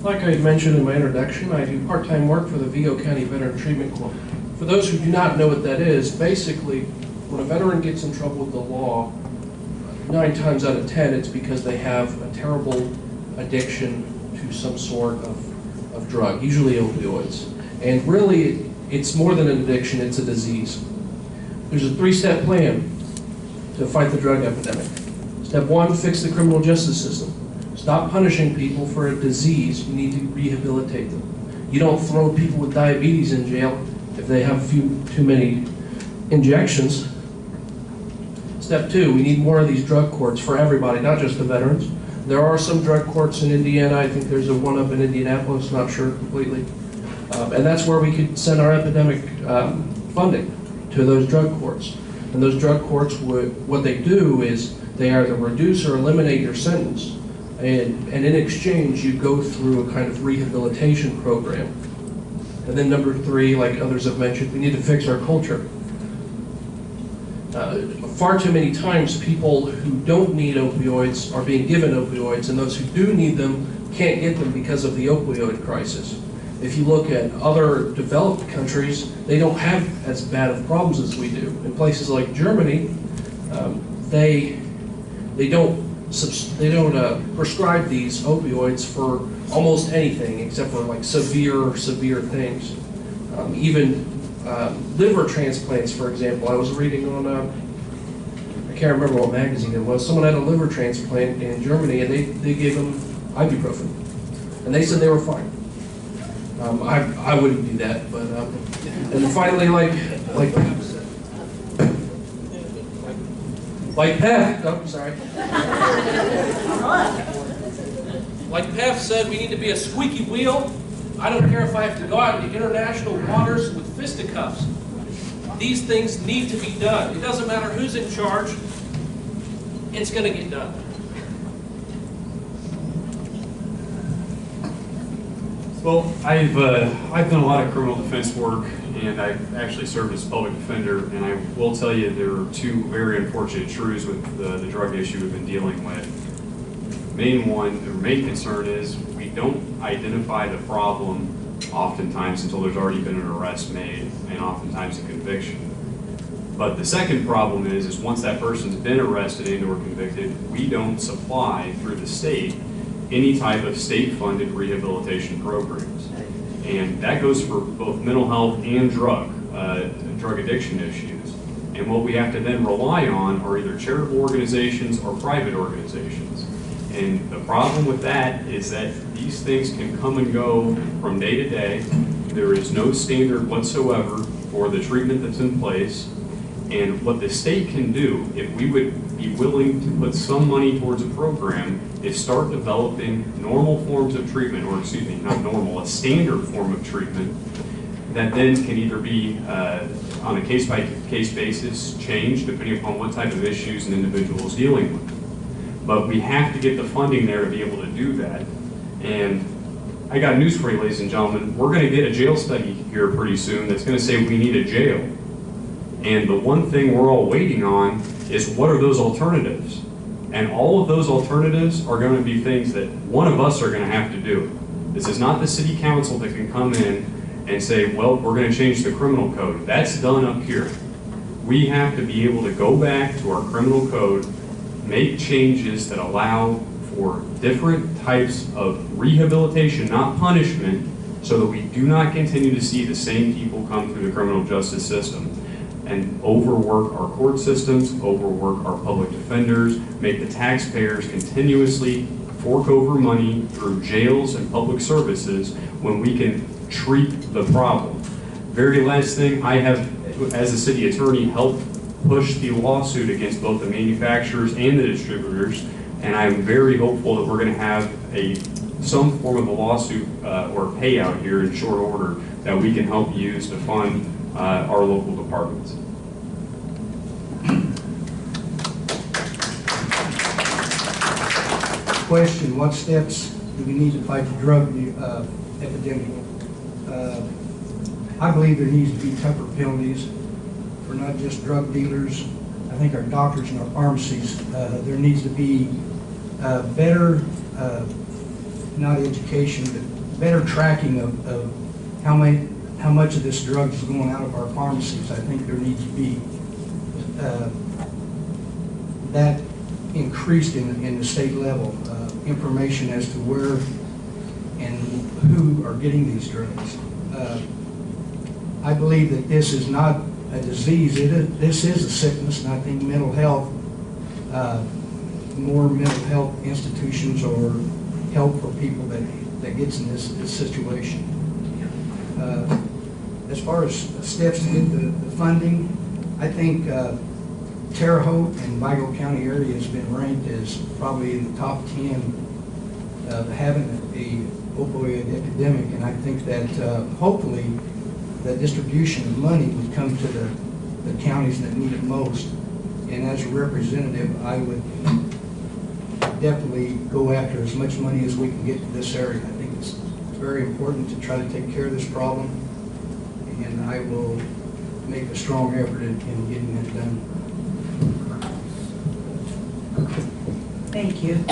Like I mentioned in my introduction, I do part-time work for the Vigo County Veteran Treatment Corps. For those who do not know what that is, basically, when a veteran gets in trouble with the law, 9 times out of 10, it's because they have a terrible addiction to some sort of drug, usually opioids. And really, it's more than an addiction, it's a disease. There's a 3-step plan to fight the drug epidemic. Step 1, fix the criminal justice system. Stop punishing people for a disease. You need to rehabilitate them. You don't throw people with diabetes in jail if they have too many injections. Step 2, we need more of these drug courts for everybody, not just the veterans. There are some drug courts in Indiana. I think there's one up in Indianapolis, not sure completely. And that's where we could send our epidemic funding, to those drug courts. And those drug courts, what they do is they either reduce or eliminate your sentence. And in exchange, you go through a kind of rehabilitation program. And then number 3, like others have mentioned, we need to fix our culture. Far too many times, people who don't need opioids are being given opioids, and those who do need them can't get them because of the opioid crisis. If you look at other developed countries, they don't have as bad of problems as we do. In places like Germany, they don't prescribe these opioids for almost anything except for like severe things. Even liver transplants, for example. I was reading on, I can't remember what magazine it was, someone had a liver transplant in Germany and they gave them ibuprofen. And they said they were fine. I wouldn't do that, but, and finally, like Pef, oh, sorry. Like Pef said, we need to be a squeaky wheel. I don't care if I have to go out into international waters with fisticuffs. These things need to be done. It doesn't matter who's in charge, it's going to get done. Well, I've done a lot of criminal defense work, and I've actually served as a public defender, and I will tell you there are 2 very unfortunate truths with the drug issue we've been dealing with. Main concern is we don't identify the problem oftentimes until there's already been an arrest made, and oftentimes a conviction. But the second problem is once that person's been arrested and or convicted, we don't supply through the state any type of state-funded rehabilitation programs. And that goes for both mental health and drug addiction issues. And what we have to then rely on are either charitable organizations or private organizations. And the problem with that is that these things can come and go from day to day. There is no standard whatsoever for the treatment that's in place. And what the state can do, if we would be willing to put some money towards a program, is start developing normal forms of treatment, or excuse me, not normal, a standard form of treatment that then can either be on a case-by-case basis change depending upon what type of issues an individual is dealing with. But we have to get the funding there to be able to do that. And I got news for you, ladies and gentlemen. We're going to get a jail study here pretty soon that's going to say we need a jail. And the one thing we're all waiting on is what are those alternatives? And all of those alternatives are going to be things that one of us are going to have to do. This is not the city council that can come in and say, well, we're going to change the criminal code. That's done up here. We have to be able to go back to our criminal code, make changes that allow for different types of rehabilitation, not punishment, so that we do not continue to see the same people come through the criminal justice system and overwork our court systems, overwork our public defenders, make the taxpayers continuously fork over money through jails and public services when we can treat the problem. Very last thing, I have, as a city attorney, helped push the lawsuit against both the manufacturers and the distributors, and I'm very hopeful that we're going to have some form of a lawsuit or payout here in short order that we can help use to fund our local departments. Question, what steps do we need to fight the drug epidemic? I believe there needs to be tougher penalties for not just drug dealers. I think our doctors and our pharmacies, there needs to be better, not education, but better tracking of how much of this drug is going out of our pharmacies. I think there needs to be that increased in the state level, information as to where and who are getting these drugs. I believe that this is not a disease, this is a sickness, and I think mental health, more mental health institutions or help for people that gets in this situation. As far as steps to get the funding, I think Terre Haute and Vigo County area has been ranked as probably in the top 10 of having a opioid epidemic, and I think that hopefully the distribution of money would come to the counties that need it most. And as a representative, I would definitely go after as much money as we can get to this area. I think it's very important to try to take care of this problem, and I will make a strong effort in getting that done. Thank you.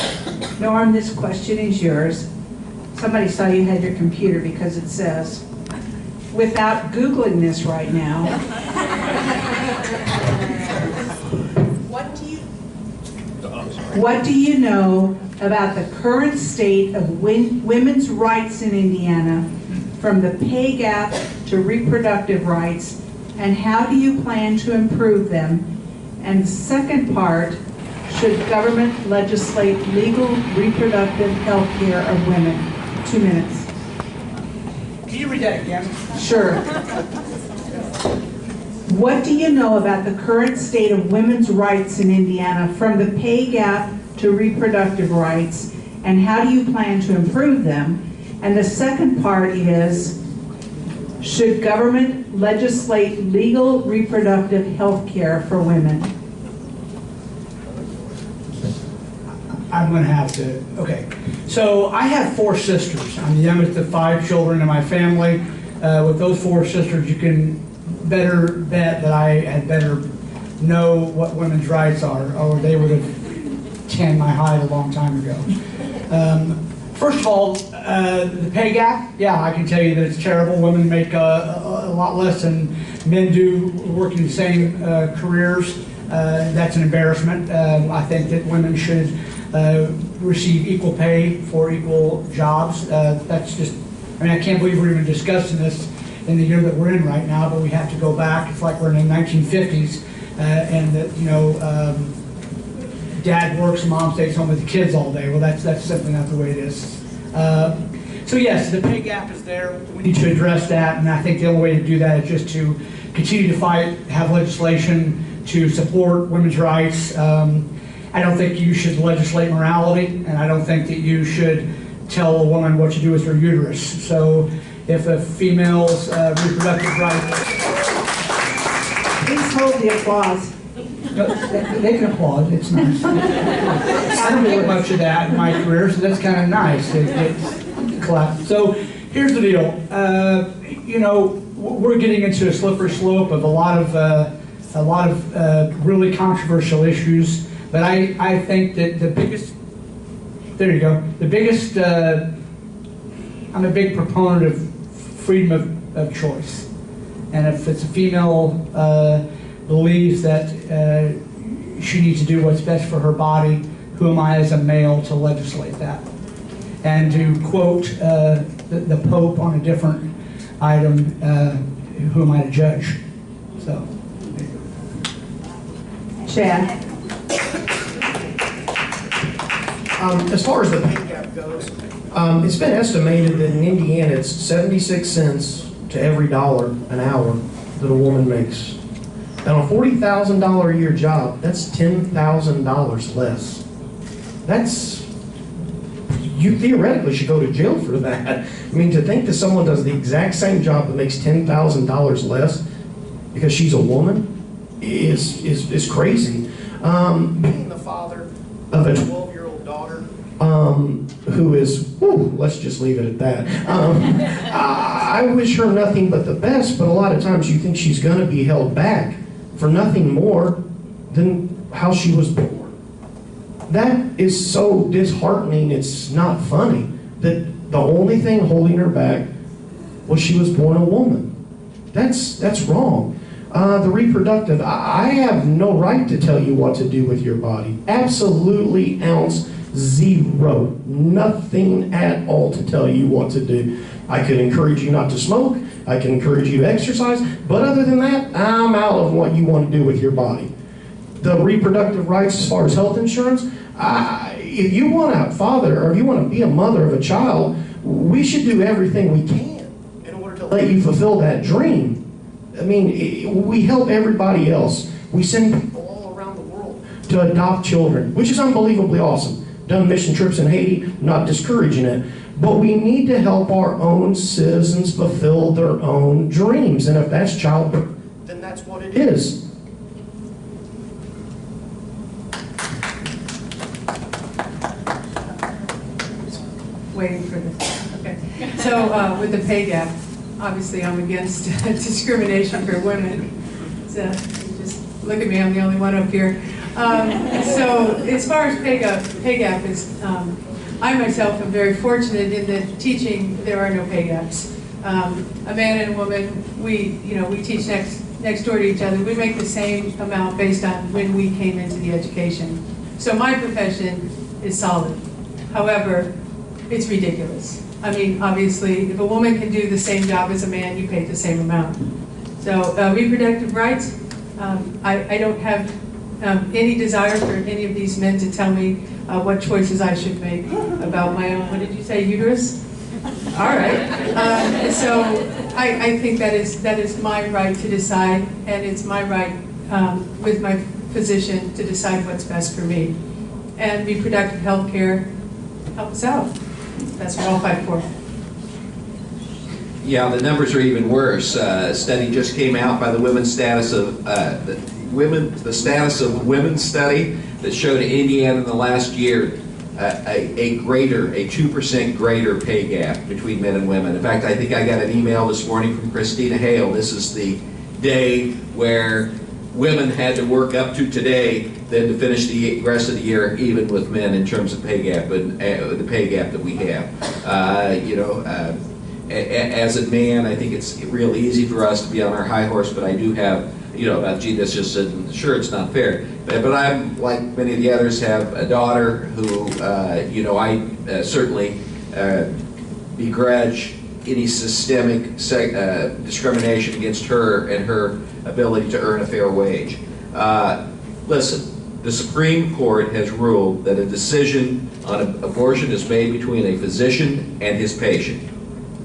Norm, this question is yours. Somebody saw you had your computer because it says, without Googling this right now, what do you know about the current state of women's rights in Indiana, from the pay gap to reproductive rights, and how do you plan to improve them? And the second part, should government legislate legal reproductive health care of women? 2 minutes. Can you read that again? Sure. What do you know about the current state of women's rights in Indiana, from the pay gap to reproductive rights, and how do you plan to improve them? And the second part is, should government legislate legal reproductive health care for women? I'm going to have to, okay. So I have 4 sisters. I'm the youngest of 5 children in my family. With those 4 sisters, you can better bet that I had better know what women's rights are, or they would have tanned my hide a long time ago. First of all, the pay gap, yeah, I can tell you that it's terrible. Women make a lot less than men do working the same careers. That's an embarrassment. I think that women should receive equal pay for equal jobs. That's just, I mean, I can't believe we're even discussing this in the year that we're in right now, but we have to go back. It's like we're in the 1950s, and that, you know, dad works and mom stays home with the kids all day. Well, that's simply not the way it is. So yes, the pay gap is there. We need to address that, and I think the only way to do that is just to continue to fight, have legislation to support women's rights. I don't think you should legislate morality, and I don't think that you should tell a woman what to do with her uterus. So if a female's reproductive rights... Please hold the applause. No, they can applaud, it's nice. I don't get much of that in my career, so that's kind of nice. It's clap. So here's the deal. You know, we're getting into a slippery slope of a lot of really controversial issues. But I think that the biggest, there you go, the biggest, I'm a big proponent of freedom of choice. And if it's a female believes that she needs to do what's best for her body, who am I as a male to legislate that? And to quote the Pope on a different item, who am I to judge? So, Chad? As far as the pay gap goes, it's been estimated that in Indiana it's 76 cents to every dollar an hour that a woman makes. And on a $40,000 a year job, that's $10,000 less. That's, you theoretically should go to jail for that. I mean, to think that someone does the exact same job that makes $10,000 less because she's a woman is crazy. Being the father of a 12-year-old daughter, who is, let's just leave it at that. I wish her nothing but the best, but a lot of times you think she's going to be held back for nothing more than how she was born. That is so disheartening, it's not funny, that the only thing holding her back was she was born a woman. That's wrong. The reproductive, I have no right to tell you what to do with your body. Absolutely ounce zero. Nothing at all to tell you what to do. I could encourage you not to smoke. I can encourage you to exercise. But other than that, I'm out of what you want to do with your body. The reproductive rights as far as health insurance, if you want a father or if you want to be a mother of a child, we should do everything we can in order to let you fulfill that dream. I mean, we help everybody else. We send people all around the world to adopt children, which is unbelievably awesome. Done mission trips in Haiti, not discouraging it. But we need to help our own citizens fulfill their own dreams. And if that's childbirth, then that's what it is. Waiting for this. Okay. So with the pay gap, obviously I'm against discrimination for women. So just look at me, I'm the only one up here. So as far as pay gap is, I myself am very fortunate in that teaching, there are no pay gaps. A man and a woman, we teach next door to each other. We make the same amount based on when we came into the education. So my profession is solid. However, it's ridiculous. I mean, obviously, if a woman can do the same job as a man, you pay the same amount. So reproductive rights, I don't have any desire for any of these men to tell me what choices I should make about my own, what did you say, uterus? All right. So I think that is my right to decide, and it's my right with my physician to decide what's best for me. And reproductive health care helps out. That's what I'll fight for. Yeah, the numbers are even worse. A study just came out by the Women's Status of the Status of Women study that showed Indiana in the last year a 2% greater pay gap between men and women. In fact, I think I got an email this morning from Christina Hale. This is the day where women had to work up to today than to finish the rest of the year even with men in terms of pay gap and the pay gap that we have. As a man, I think it's real easy for us to be on our high horse, but I do have, about gee, that's just sure it's not fair. But I'm, like many of the others, have a daughter who, I certainly begrudge any systemic discrimination against her and her ability to earn a fair wage. Listen, the Supreme Court has ruled that a decision on abortion is made between a physician and his patient.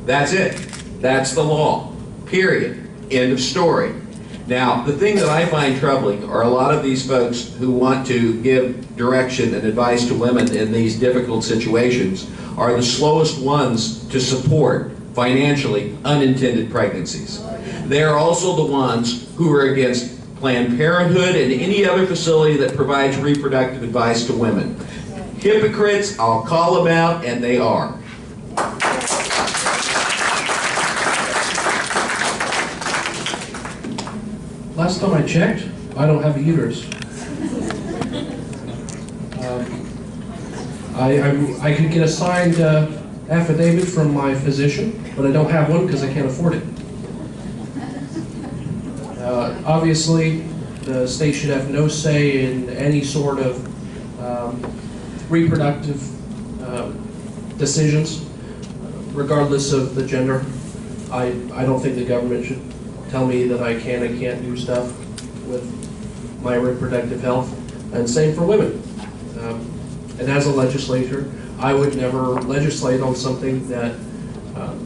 That's it. That's the law. Period. End of story. Now, the thing that I find troubling are a lot of these folks who want to give direction and advice to women in these difficult situations are the slowest ones to support financially unintended pregnancies. They are also the ones who are against Planned Parenthood, and any other facility that provides reproductive advice to women. Hypocrites, I'll call them out, and they are. Last time I checked, I don't have a uterus. I could get a signed affidavit from my physician, but I don't have one because I can't afford it. Obviously, the state should have no say in any sort of reproductive decisions, regardless of the gender. I don't think the government should tell me that I can and can't do stuff with my reproductive health, and same for women. And as a legislator, I would never legislate on something that,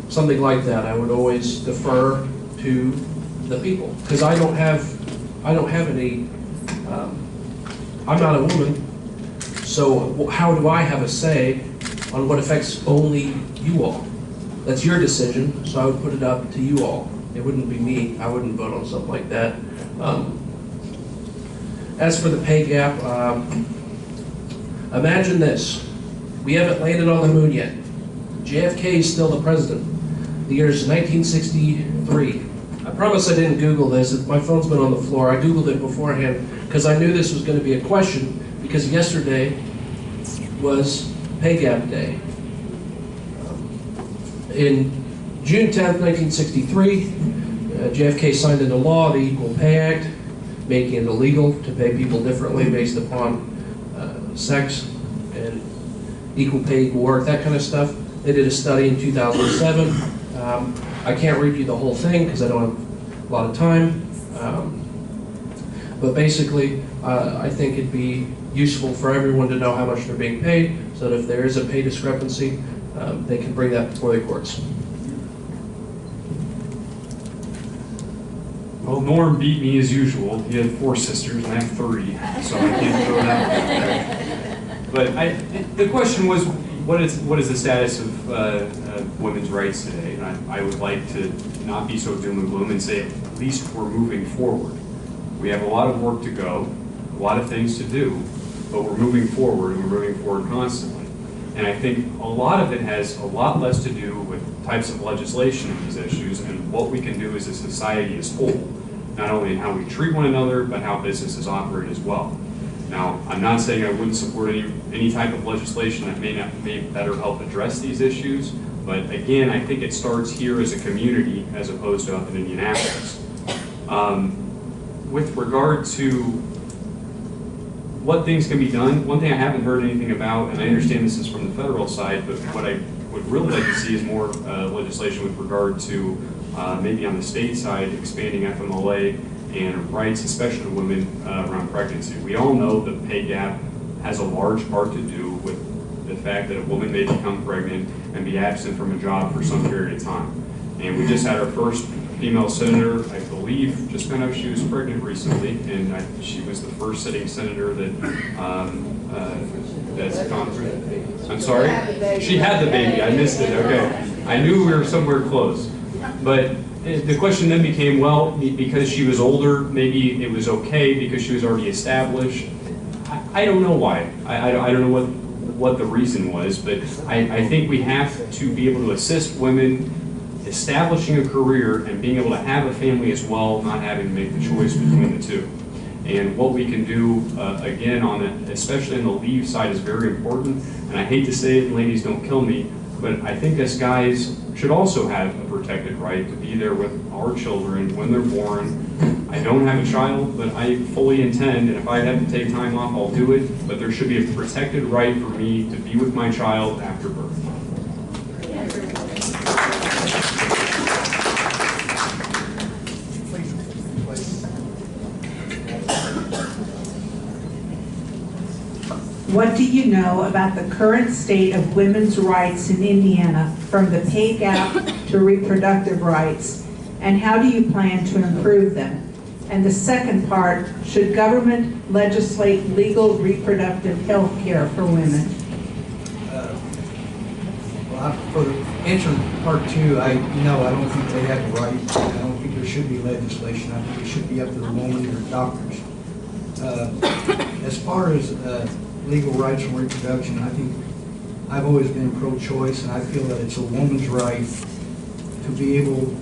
something like that. I would always defer to the people, because I don't have any, I'm not a woman, so how do I have a say on what affects only you all? That's your decision, so I would put it up to you all. It wouldn't be me. I wouldn't vote on something like that. As for the pay gap, imagine this. We haven't landed on the moon yet. JFK is still the president. The year is 1963. I promise I didn't Google this. My phone's been on the floor. I Googled it beforehand because I knew this was going to be a question, because yesterday was pay gap day. In June 10th, 1963, JFK signed into law the Equal Pay Act, making it illegal to pay people differently based upon sex and equal pay, equal work, that kind of stuff. They did a study in 2007. I can't read you the whole thing because I don't have a lot of time. But basically, I think it'd be useful for everyone to know how much they're being paid, so that if there is a pay discrepancy, they can bring that before the courts. Well, Norm beat me as usual. He had 4 sisters, and I have 3, so I can't throw that out there. But the question was, what is the status of women's rights today? And I would like to not be so doom and gloom and say at least we're moving forward. We have a lot of work to go, a lot of things to do, but we're moving forward, and we're moving forward constantly. And I think a lot of it has a lot less to do with types of legislation in these issues and what we can do as a society as a whole, not only in how we treat one another, but how businesses operate as well. Now, I'm not saying I wouldn't support any type of legislation that may better help address these issues, but again, I think it starts here as a community as opposed to up in Indianapolis. With regard to what things can be done, one thing I haven't heard anything about, and I understand this is from the federal side, but what I would really like to see is more legislation with regard to maybe on the state side, expanding FMLA and rights, especially to women around pregnancy. We all know the pay gap has a large part to do with the fact that a woman may become pregnant and be absent from a job for some period of time. And we just had our first female senator, I believe, just found out she was pregnant recently, and she was the first sitting senator that's gone through. I'm sorry? She had the baby. I missed it. Okay. I knew we were somewhere close. But the question then became, well, because she was older, maybe it was okay because she was already established. I don't know why. I don't know what the reason was, but I think we have to be able to assist women establishing a career and being able to have a family as well, not having to make the choice between the two. And what we can do, again, on it, especially on the leave side, is very important. And I hate to say it, and ladies, don't kill me, but I think us guys should also have a protected right to be there with our children when they're born. I don't have a child, but I fully intend, and if I have to take time off, I'll do it. But there should be a protected right for me to be with my child after birth. What do you know about the current state of women's rights in Indiana, from the pay gap to reproductive rights, and how do you plan to improve them? And the second part, should government legislate legal reproductive health care for women? Well, For the answer to part two, I don't think they have the right. I don't think there should be legislation. I think it should be up to the woman or doctors. As far as legal rights from reproduction, I think I've always been pro-choice, and I feel that it's a woman's right to be able,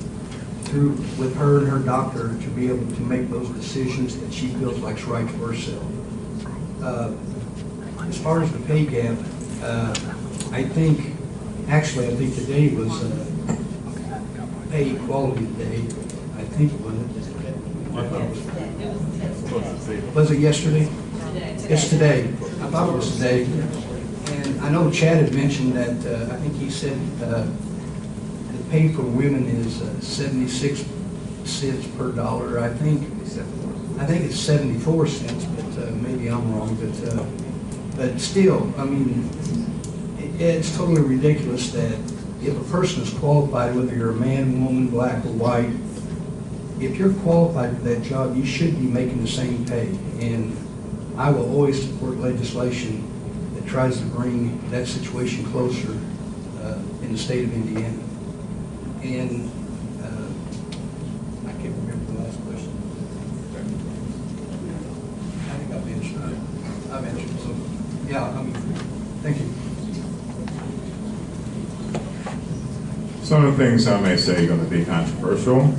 with her and her doctor, to be able to make those decisions that she feels like is right for herself. As far as the pay gap, I think today was pay equality day. I think it was. Was it yesterday? It's today. I thought it was today. And I know Chad had mentioned that, I think he said the pay for women is 76 cents per dollar. I think it's 74 cents, but maybe I'm wrong. But still, I mean, it's totally ridiculous that if a person is qualified, whether you're a man, woman, black, or white, if you're qualified for that job, you should be making the same pay. And I will always support legislation that tries to bring that situation closer in the state of Indiana. And I can't remember the last question. I think I've answered it. I've answered it. So, yeah, I mean, thank you. Some of the things I may say are going to be controversial.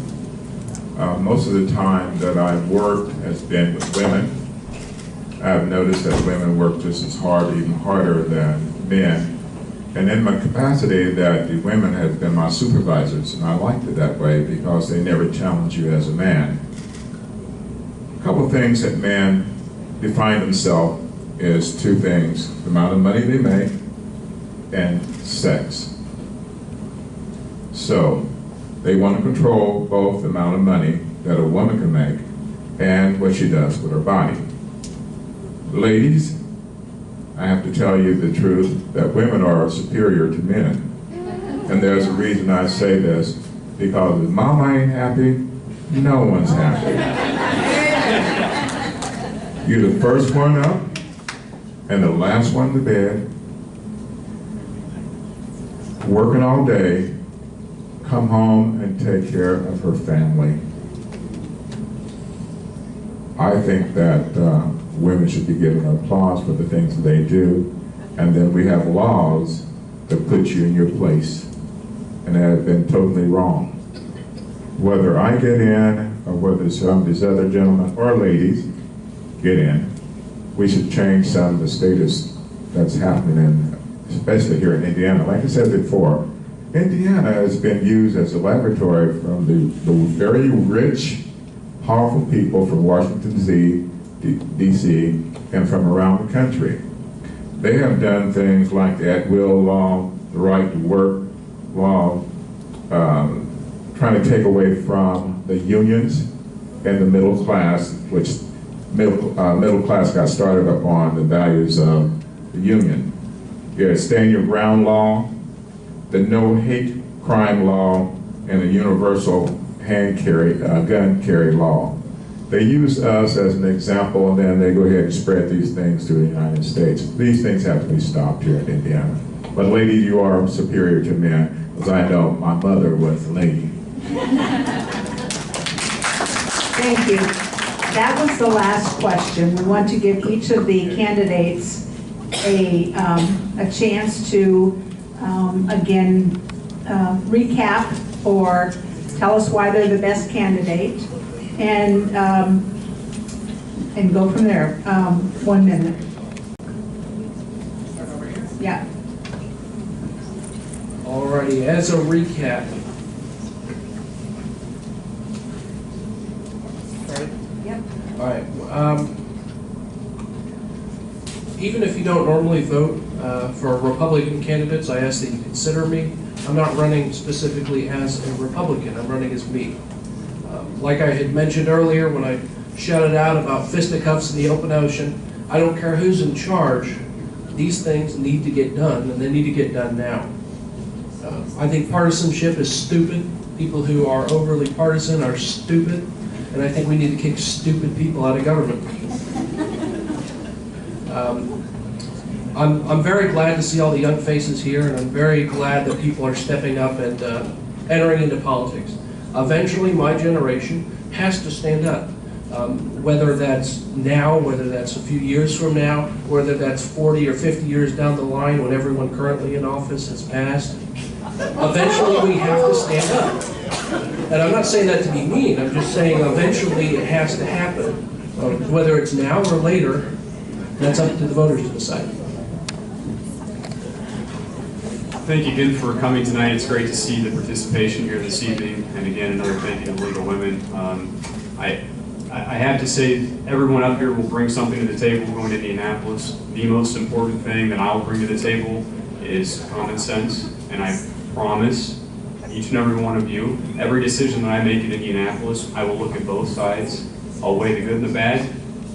Most of the time that I've worked has been with women. I've noticed that women work just as hard, even harder than men. And in my capacity that the women have been my supervisors, and I liked it that way because they never challenge you as a man. A couple of things that men define themselves is two things: the amount of money they make and sex. So they want to control both the amount of money that a woman can make and what she does with her body. Ladies, I have to tell you the truth that women are superior to men. And there's a reason I say this, because if mama ain't happy, no one's happy. You're the first one up and the last one to bed, working all day, come home and take care of her family. I think that women should be given applause for the things that they do, and then we have laws that put you in your place, and that have been totally wrong. Whether I get in, or whether some of these other gentlemen or ladies get in, we should change some of the status that's happening, especially here in Indiana. Like I said before, Indiana has been used as a laboratory from the very rich, powerful people from Washington, D.C., and from around the country. They have done things like the at-will law, the right to work law, trying to take away from the unions and the middle class, which middle class got started upon the values of the union. You had stand your ground law, the no hate crime law, and the universal gun carry law. They use us as an example, and then they go ahead and spread these things to the United States. These things have to be stopped here in Indiana. But ladies, you are superior to men, because I know my mother was a lady. Thank you. That was the last question. We want to give each of the candidates a chance to, again, recap or tell us why they're the best candidate, and go from there. 1 minute. Yeah. Alrighty, as a recap. Yep. All right. Even if you don't normally vote for Republican candidates, I ask that you consider me. I'm not running specifically as a Republican. I'm running as me. Like I had mentioned earlier when I shouted out about fisticuffs in the open ocean, I don't care who's in charge. These things need to get done, and they need to get done now. I think partisanship is stupid. People who are overly partisan are stupid, and I think we need to kick stupid people out of government. I'm very glad to see all the young faces here, and I'm very glad that people are stepping up and entering into politics. Eventually, my generation has to stand up. Whether that's now, whether that's a few years from now, whether that's 40 or 50 years down the line when everyone currently in office has passed, eventually we have to stand up. And I'm not saying that to be mean, I'm just saying eventually it has to happen. Whether it's now or later, that's up to the voters to decide. Thank you again for coming tonight. It's great to see the participation here this evening. And again, another thank you to League of Women. I have to say, everyone up here will bring something to the table going to Indianapolis. The most important thing that I'll bring to the table is common sense. And I promise each and every one of you, every decision that I make in Indianapolis, I will look at both sides. I'll weigh the good and the bad,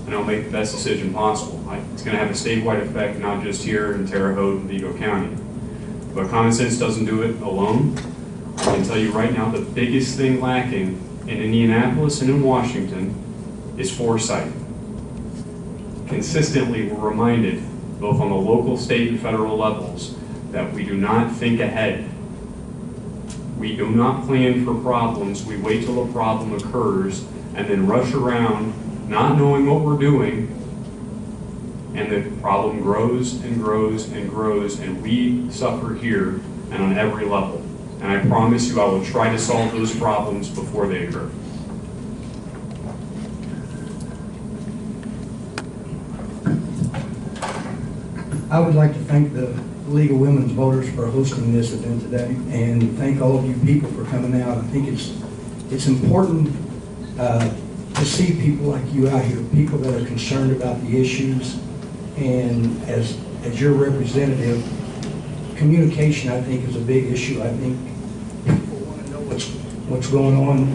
and I'll make the best decision possible. It's going to have a statewide effect, not just here in Terre Haute and Vigo County. But common sense doesn't do it alone. I can tell you right now, the biggest thing lacking in Indianapolis and in Washington is foresight. Consistently, we're reminded, both on the local, state, and federal levels, that we do not think ahead. We do not plan for problems. We wait till a problem occurs and then rush around not knowing what we're doing, and the problem grows and grows and grows, and we suffer here and on every level. And I promise you I will try to solve those problems before they occur. I would like to thank the League of Women's Voters for hosting this event today, and thank all of you people for coming out. I think it's important to see people like you out here, people that are concerned about the issues, and as your representative, communication I think is a big issue. I think people want to know what's going on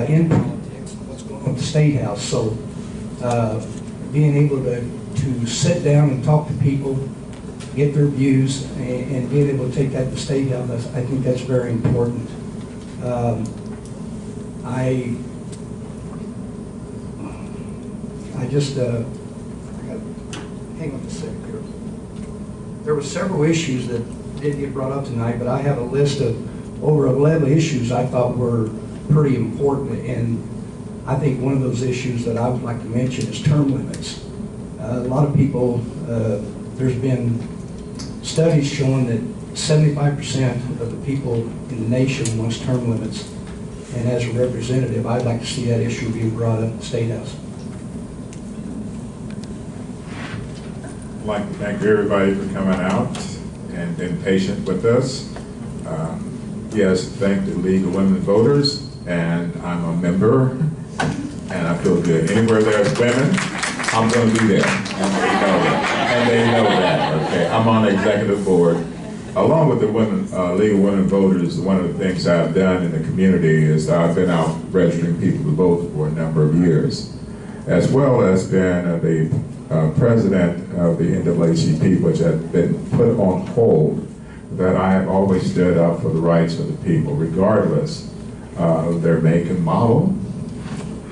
in politics, what's going on at the State House. So being able to sit down and talk to people, get their views, and being able to take that to the State House, I think that's very important. Hang on a second here. There were several issues that didn't get brought up tonight, but I have a list of over 11 issues I thought were pretty important, and I think one of those issues that I would like to mention is term limits. A lot of people, there's been studies showing that 75% of the people in the nation wants term limits, and as a representative, I'd like to see that issue being brought up at the State House. I'd like to thank everybody for coming out and being patient with us. Yes, thank the League of Women Voters, and I'm a member, and I feel good. Anywhere there's women, I'm going to be there, and they know that. And they know that, okay? I'm on the executive board. Along with the League of Women Voters, one of the things I've done in the community is I've been out registering people to vote for a number of years, as well as been the president of the NAACP, which had been put on hold, that I have always stood up for the rights of the people, regardless of their make and model,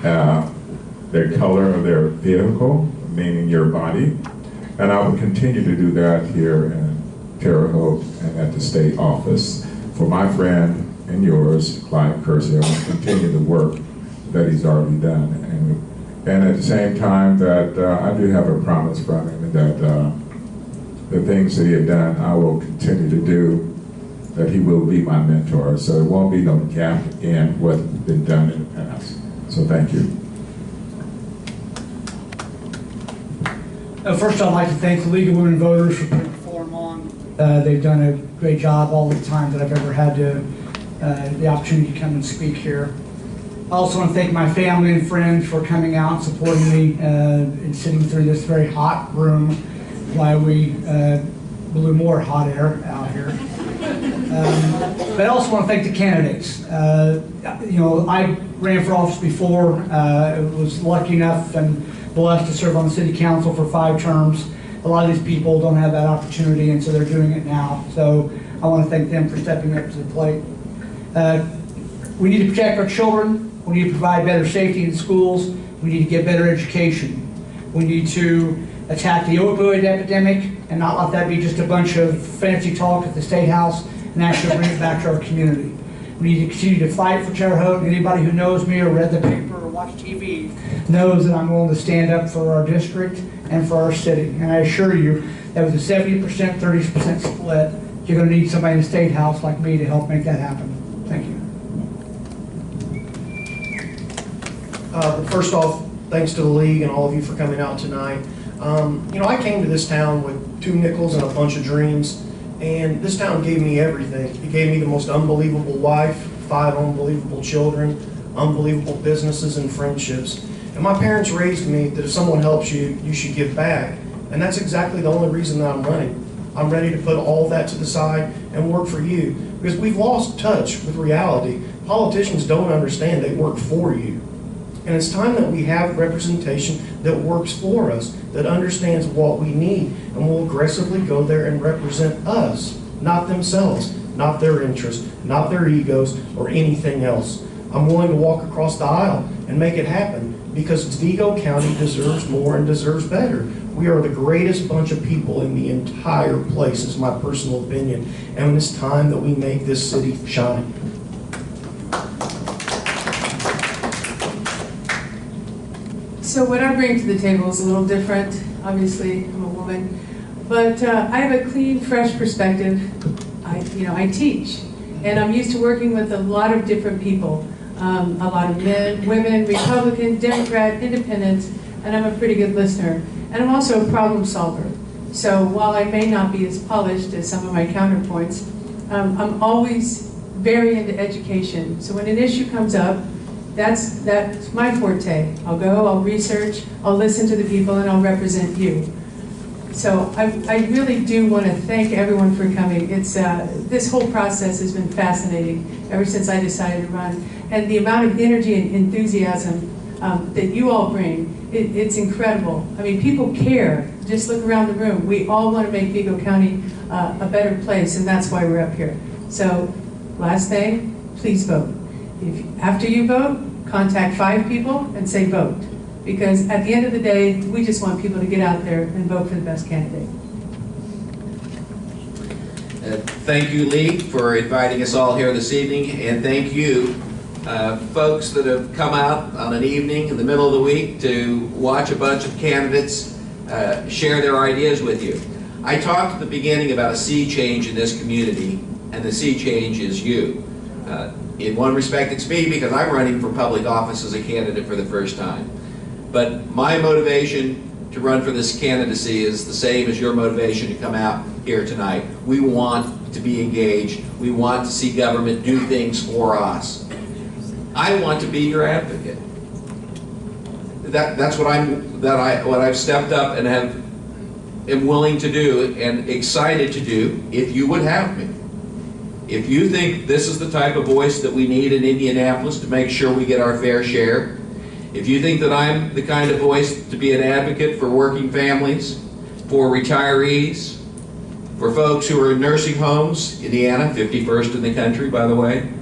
their color of their vehicle, meaning your body. And I will continue to do that here in Terre Haute and at the state office. For my friend and yours, Clyde Kersey, I will continue the work that he's already done. And at the same time that I do have a promise from him that the things that he had done, I will continue to do, that he will be my mentor. So there won't be no gap in what's been done in the past. So thank you. First, I'd like to thank the League of Women Voters for putting the forum on. They've done a great job all the time that I've ever had the opportunity to come and speak here. I also want to thank my family and friends for coming out and supporting me and sitting through this very hot room while we blew more hot air out here. But I also want to thank the candidates. You know, I ran for office before. Was lucky enough and blessed to serve on the city council for 5 terms. A lot of these people don't have that opportunity, and so they're doing it now. So I want to thank them for stepping up to the plate. We need to protect our children. We need to provide better safety in schools. We need to get better education. We need to attack the opioid epidemic. and not let that be just a bunch of fancy talk at the State House, and actually bring it back to our community. We need to continue to fight for Terre Haute. Anybody who knows me or read the paper or watched TV knows that I'm willing to stand up for our district and for our city. And I assure you that with a 70%, 30% split, you're going to need somebody in the State House like me to help make that happen. Thank you. First off, thanks to the league and all of you for coming out tonight. You know, I came to this town with 2 nickels and a bunch of dreams, and this town gave me everything. It gave me the most unbelievable wife, 5 unbelievable children, unbelievable businesses and friendships. And my parents raised me that if someone helps you, you should give back. And that's exactly the only reason that I'm running. I'm ready to put all that to the side and work for you, because we've lost touch with reality. Politicians don't understand they work for you. And it's time that we have representation that works for us, that understands what we need, and will aggressively go there and represent us, not themselves, not their interests, not their egos, or anything else. I'm willing to walk across the aisle and make it happen, because Vigo County deserves more and deserves better. We are the greatest bunch of people in the entire place, is my personal opinion, and it's time that we make this city shine. So what I bring to the table is a little different. Obviously, I'm a woman, but I have a clean, fresh perspective. I teach, and I'm used to working with a lot of different people, a lot of men, women, Republican, Democrat, Independent, and I'm a pretty good listener. And I'm also a problem solver. So while I may not be as polished as some of my counterpoints, I'm always very into education. So when an issue comes up, that's my forte. I'll go, I'll research, I'll listen to the people, and I'll represent you. So I really do want to thank everyone for coming. This whole process has been fascinating ever since I decided to run. And the amount of energy and enthusiasm that you all bring, it's incredible. I mean, people care. Just look around the room. We all want to make Vigo County a better place, and that's why we're up here. So last thing, please vote. After you vote, contact 5 people and say vote. Because at the end of the day, we just want people to get out there and vote for the best candidate. Thank you, Lee, for inviting us all here this evening, and thank you, folks that have come out on an evening in the middle of the week to watch a bunch of candidates share their ideas with you. I talked at the beginning about a sea change in this community, and the sea change is you. In one respect, it's me, because I'm running for public office as a candidate for the first time. But my motivation to run for this candidacy is the same as your motivation to come out here tonight. We want to be engaged. We want to see government do things for us. I want to be your advocate. That's what I've stepped up and am willing to do and excited to do if you would have me. If you think this is the type of voice that we need in Indianapolis to make sure we get our fair share, if you think that I'm the kind of voice to be an advocate for working families, for retirees, for folks who are in nursing homes, Indiana, 51st in the country, by the way,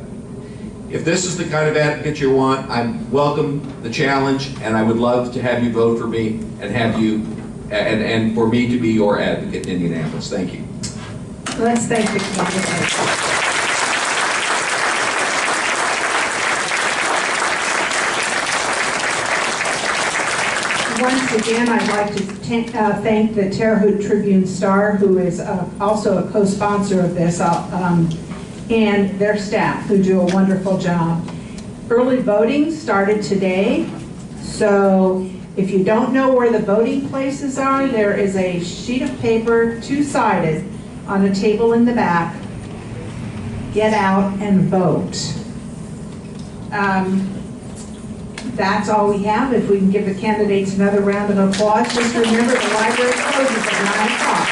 if this is the kind of advocate you want, I welcome the challenge, and I would love to have you vote for me and have you, and for me to be your advocate in Indianapolis. Thank you. Let's thank the candidates. Once again, I'd like to thank the Terre Haute Tribune-Star, who is also a co-sponsor of this, and their staff, who do a wonderful job. Early voting started today, so if you don't know where the voting places are, there is a sheet of paper, 2-sided, on a table in the back. Get out and vote. That's all we have. If we can give the candidates another round of applause, just remember the library closes at 9 o'clock.